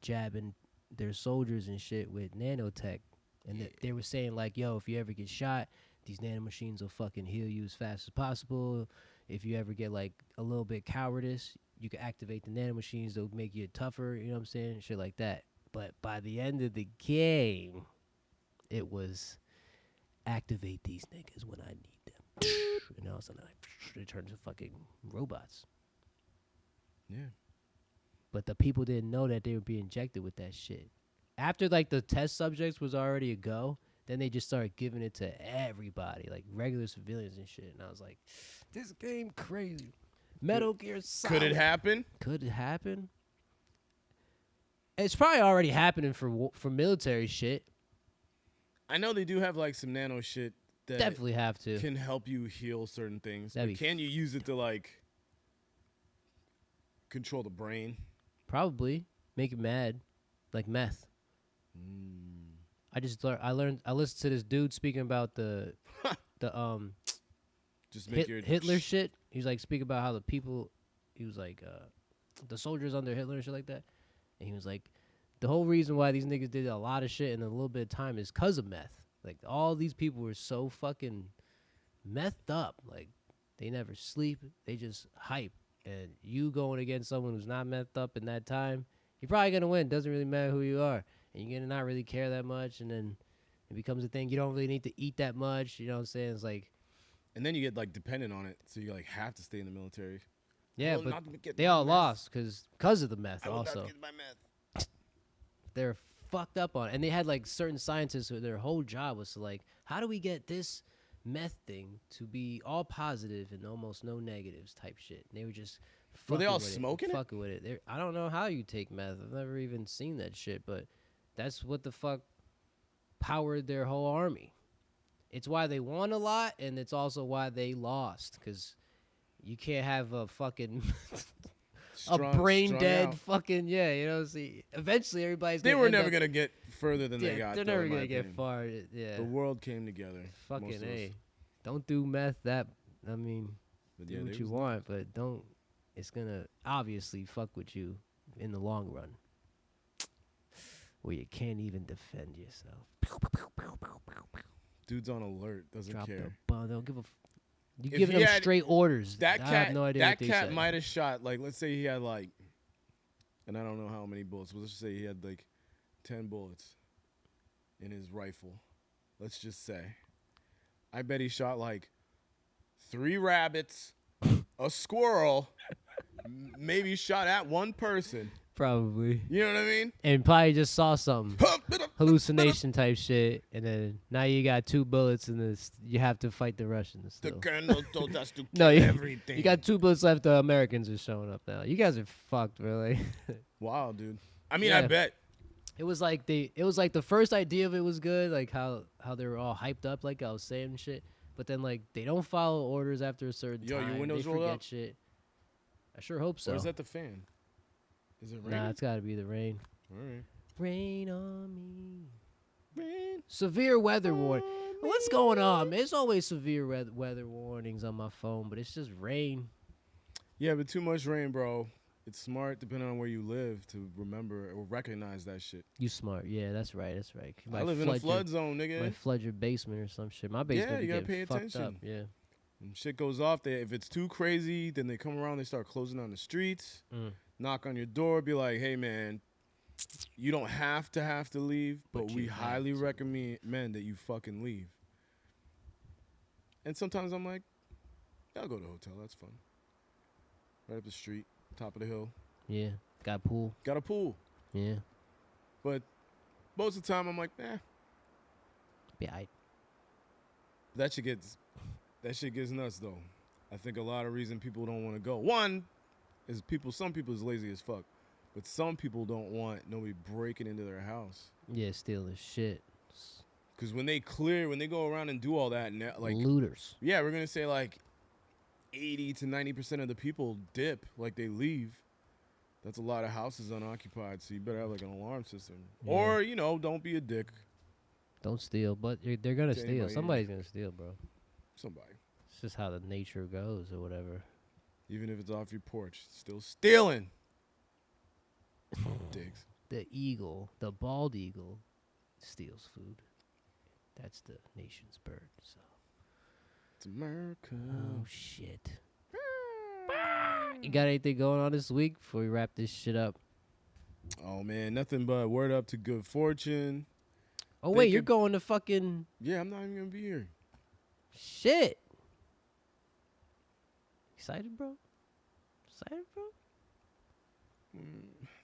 jabbing their soldiers and shit with nanotech, and they were saying like, yo, if you ever get shot, these nanomachines will fucking heal you as fast as possible. If you ever get like a little bit cowardice, you can activate the nanomachines. They'll make you tougher. You know what I'm saying? Shit like that. But by the end of the game, it was activate these niggas when I need them. And all of a sudden, they turn to fucking robots. Yeah. But the people didn't know that they would be injected with that shit. After like the test subjects was already a go, then they just started giving it to everybody, like regular civilians and shit. And I was like, this game crazy. Metal Gear Solid. Could it happen? Could it happen? It's probably already happening for military shit. I know they do have like some nano shit that Definitely have to. can help you heal certain things. That'd But be can you use it to like control the brain? Probably make it mad, like meth. I listened to this dude speaking about the Just make your Hitler shit. He was like speaking about how the people, he was like the soldiers under Hitler and shit like that, and he was like, the whole reason why these niggas did a lot of shit in a little bit of time is cause of meth. Like all these people were so fucking methed up, like they never sleep, they just hype. And you going against someone who's not methed up in that time, you're probably gonna win. Doesn't really matter who you are, and you're gonna not really care that much, and then it becomes a thing. You don't really need to eat that much. You know what I'm saying? It's like, and then you get like dependent on it, so you like have to stay in the military. yeah, will but not get they my all meth. lost because of the meth. I will Also, not get my meth. they're fucked up on it. And they had like certain scientists who their whole job was to like, how do we get this meth thing to be all positive and almost no negatives type shit. And they were just Were they all with smoking it? Fucking with it. I don't know how you take meth. I've never even seen that shit, but that's what the fuck powered their whole army. It's why they won a lot, and it's also why they lost, because you can't have a fucking a brain strung dead out. fucking, yeah, you know. See, eventually everybody's They gonna were end never up- gonna get further than they yeah, got. they're though, never in my gonna get opinion. far. Yeah, The world came together. fucking most of us. a. Don't do meth. That I mean, But do yeah, what they you was want, but don't. It's gonna obviously fuck with you in the long run, where you can't even defend yourself. Dude's on alert. Doesn't Drop care. the bomb. They don't give a. You If giving he them had- straight orders. That I cat. have no idea that what they cat said. might have shot like. Let's say he had like, and I don't know how many bullets. Let's just say he had like 10 bullets in his rifle. Let's just say. I bet he shot like 3 rabbits, a squirrel, maybe shot at one person. Probably. You know what I mean? And probably just saw something. Hallucination type shit. And then now you got 2 bullets and this. You have to fight the Russians The still. colonel told us to kill No, everything. You got 2 bullets left. The Americans are showing up now. You guys are fucked, really. Wow, dude. I mean, Yeah. I bet. It was like the first idea of it was good, like how they were all hyped up, like I was saying and shit. But then like they don't follow orders after a certain Yo, time. your windows they rolled forget up? shit. I sure hope so. Or is that the fan? Is it raining? Nah, it's gotta be the rain. All right. Rain on me. Rain. Severe weather warning. What's going on, man? There's always severe weather warnings on my phone, but it's just rain. Yeah, but too much rain, bro. It's smart, depending on where you live, to remember or recognize that shit. You smart. Yeah, that's right. That's right. I live in a flood zone, Might nigga. flood your basement or some shit. My basement Yeah, you gotta get pay fucked up. attention. Yeah. And shit goes off. If it's too crazy, then they come around, they start closing down the streets, knock on your door, be like, hey, man, you don't have to leave, but we you have highly to. recommend that you fucking leave. And sometimes I'm like, yeah, I'll go to a hotel. That's fun. Right up the street, top of the hill. Yeah. Got pool. Got a pool. Yeah. But most of the time, I'm like, Yeah. I that shit gets nuts, though. I think a lot of reason people don't want to go. One is some people is lazy as fuck. But some people don't want nobody breaking into their house. Yeah, stealing shit. Because when they go around and do all that, like, Looters. yeah, we're going to say like 80 to 90% of the people dip, like they leave. That's a lot of houses unoccupied, so you better have like an alarm system. Yeah. Or, don't be a dick. Don't steal, but they're gonna To steal. anybody. Somebody's gonna steal, bro. Somebody. It's just how the nature goes or whatever. Even if it's off your porch, still stealing. Dicks. The eagle, the bald eagle, steals food. That's the nation's bird. So. It's America. Oh shit. You got anything going on this week before we wrap this shit up? Oh, man, nothing but word up to good fortune. Oh wait, you're going to fucking Yeah, I'm not even going to be here. shit. Excited, bro? Excited, bro?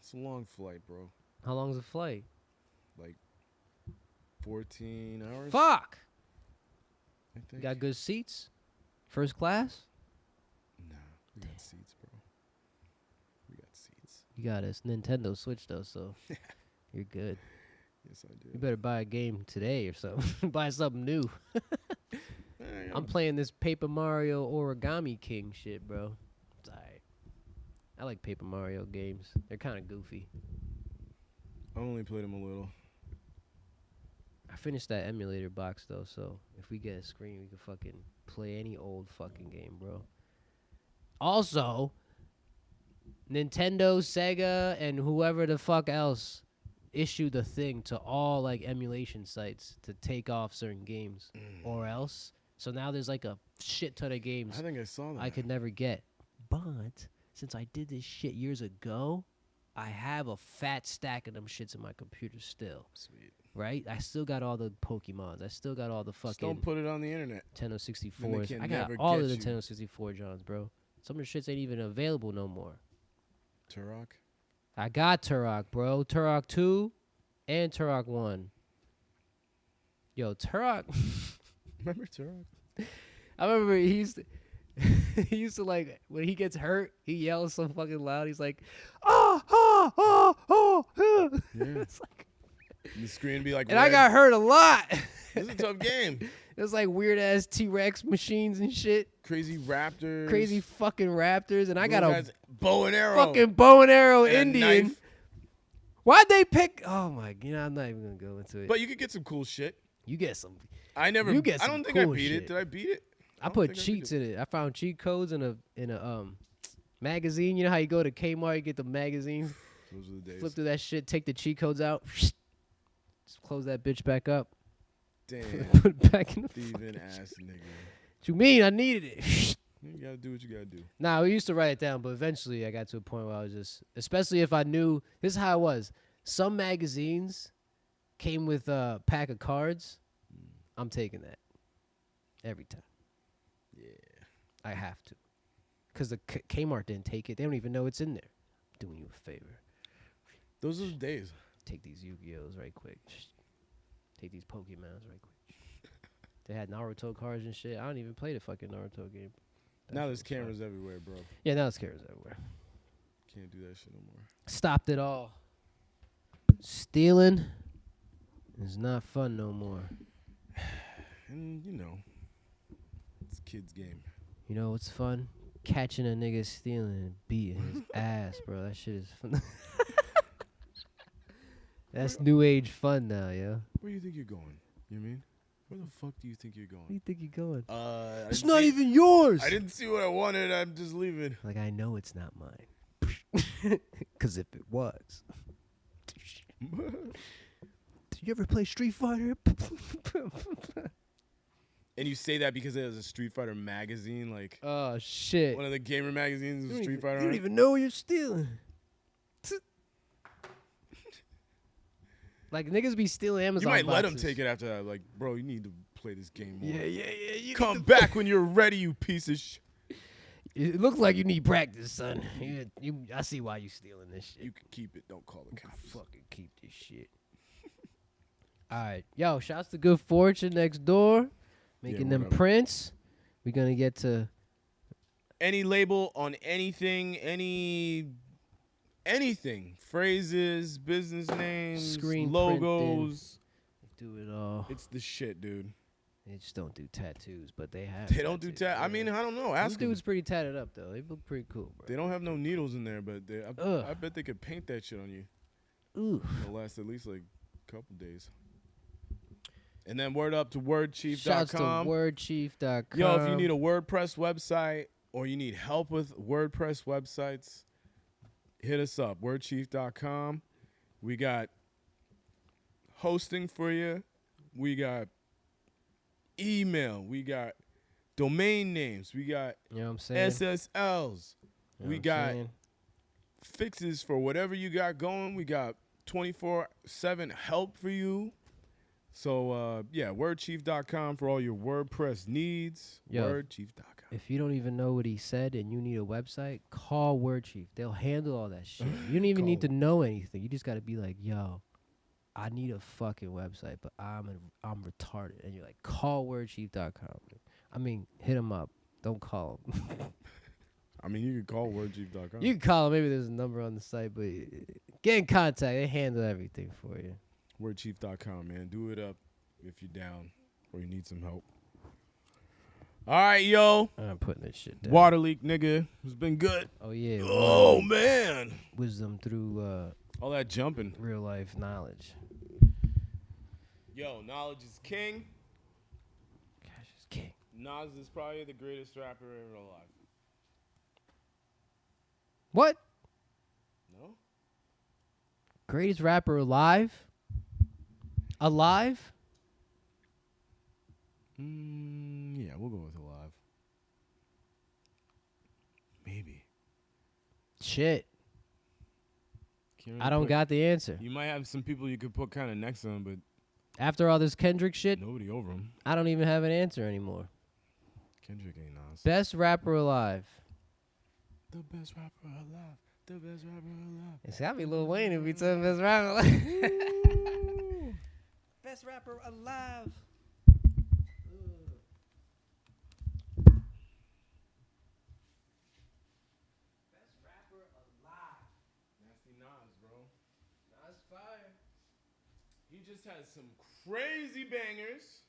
It's a long flight, bro. How long's the flight? Like 14 hours. Fuck. I You think. got good seats? First class? Nah, we got seats, bro. We got seats. You got a Nintendo Switch though, so you're good. Yes, I You do. better buy a game today or something. Buy something new. I'm playing this Paper Mario Origami King shit, bro. It's alright. I like Paper Mario games. They're kind of goofy. I only played them a little. I finished that emulator box though, so if we get a screen, we can fucking play any old fucking game, bro. Also, Nintendo, Sega, and whoever the fuck else issued a thing to all like emulation sites to take off certain games, or else. So now there's like a shit ton of games I think I saw that. I could never get. But since I did this shit years ago, I have a fat stack of them shits in my computer still. Sweet. Right? I still got all the Pokemons. I still got all the Just fucking don't put it on the internet. Nintendo Then they 64s. can I got never all of the get you. Nintendo 64 Johns, bro. Some of the shits ain't even available no more. Turok. I got Turok, bro. Turok 2 and Turok 1. Yo, Turok. Remember Turok? I remember he used to, he used to like when he gets hurt, he yells so fucking loud. He's like, oh, oh, oh, oh. Yeah. It's like, The screen be like, and I red. got hurt a lot. This is a tough game. It was like weird ass T-Rex machines and shit, Crazy raptors. crazy fucking raptors, and I got Little a guys, bow and arrow. fucking bow and arrow and a Indian. knife. Why'd they pick? Oh my, I'm not even gonna go into it. But you could get some cool shit. you get some. I never. You get I don't some think I cool beat shit. it. Did I beat it? I don't put think I beat cheats in it. I found cheat codes in a magazine. You know how you go to Kmart, you get the magazine, Those are the days. flip through that shit, take the cheat codes out, just close that bitch back up. Damn. Put it back in the Thieving fucking ass nigga. What you mean? I needed it. You gotta do what you gotta do. Nah, we used to write it down, but eventually I got to a point where I was just, especially if I knew, this is how it was. Some magazines came with a pack of cards. I'm taking that every time. Yeah. I have to. Because the Kmart didn't take it. They don't even know it's in there. I'm doing you a favor. Those are the days. Take these Yu-Gi-Ohs right quick. Take these Pokemons right quick. They had Naruto cards and shit. I don't even play the fucking Naruto game. Now there's cameras everywhere, bro. Yeah, now there's cameras everywhere. Can't do that shit no more. Stopped it all. Stealing is not fun no more. And you know, it's a kid's game. You know what's fun? Catching a nigga stealing and beating his ass, bro. That shit is fun. That's new age fun now, yo. Where do you think you're going? You know what I mean? Where the fuck do you think you're Where do going? you think you're going? It's I not didn't see- even yours. I didn't see what I wanted. I'm just leaving. Like, I know it's not mine. Because if it was. Did you ever play Street Fighter? And you say that because it was a Street Fighter magazine, like Oh, shit. one of the gamer magazines You with don't Street even- Fighter. You on don't it. even know what you're stealing. Like, niggas be stealing Amazon You might let him boxes. take it after that. Like, bro, you need to play this game more. Yeah. You Come need back when you're ready, you piece of shit. It looks like you need practice, son. I see why you stealing this shit. You can keep it. Don't call the cops. Fucking keep this shit. All right. Yo, shouts to Good Fortune next door. Making them whatever. prints. We're going to get to... Any label on anything, anything. Phrases, business names, Screen logos. do it all. It's the shit, dude. They just don't do tattoos, but they have They don't do tattoos, I mean, yeah. I don't know. Some Ask them. dudes pretty tatted up, though. They look pretty cool, bro. They don't have no needles in there, but Ugh. I bet they could paint that shit on you. Ooh. It'll last at least like a couple days. And then word up to wordchief.com. Shouts to wordchief.com. Yo, if you need a WordPress website or you need help with WordPress websites, hit us up, wordchief.com. We got hosting for you. We got email. We got domain names. We got You know what I'm saying? SSLs. You know We what I'm got saying? fixes for whatever you got going. We got 24/7 help for you. So, yeah, wordchief.com for all your WordPress needs. Yo. Wordchief.com. If you don't even know what he said and you need a website, call WordChief. They'll handle all that shit. You don't even need to know anything. You just got to be like, yo, I need a fucking website, but I'm retarded. And you're like, call wordchief.com. I mean, hit him up. Don't call him. I mean, you can call wordchief.com. You can call him. Maybe there's a number on the site, but get in contact. They handle everything for you. Wordchief.com, man. Do it up if you're down or you need some help. All right, yo. I'm putting this shit down. Water leak, nigga. It's been good. Oh, yeah. Oh, man. Wisdom through All that jumping. real life knowledge. Yo, knowledge is king. Cash is king. Nas is probably the greatest rapper ever alive. What? No? Greatest rapper alive? Alive? Yeah, we'll go with alive. Maybe. Shit. Can't I really don't put- got the answer. You might have some people you could put kind of next to him, but After all this Kendrick shit, nobody over him. I don't even have an answer anymore. Kendrick ain't Nas. Best rapper alive. The best rapper alive. The best rapper alive. It's gotta be Lil Wayne if we tell him best rapper alive. Best rapper alive. Best rapper alive. Nasty Nas, bro. That's fire. He just has some crazy bangers.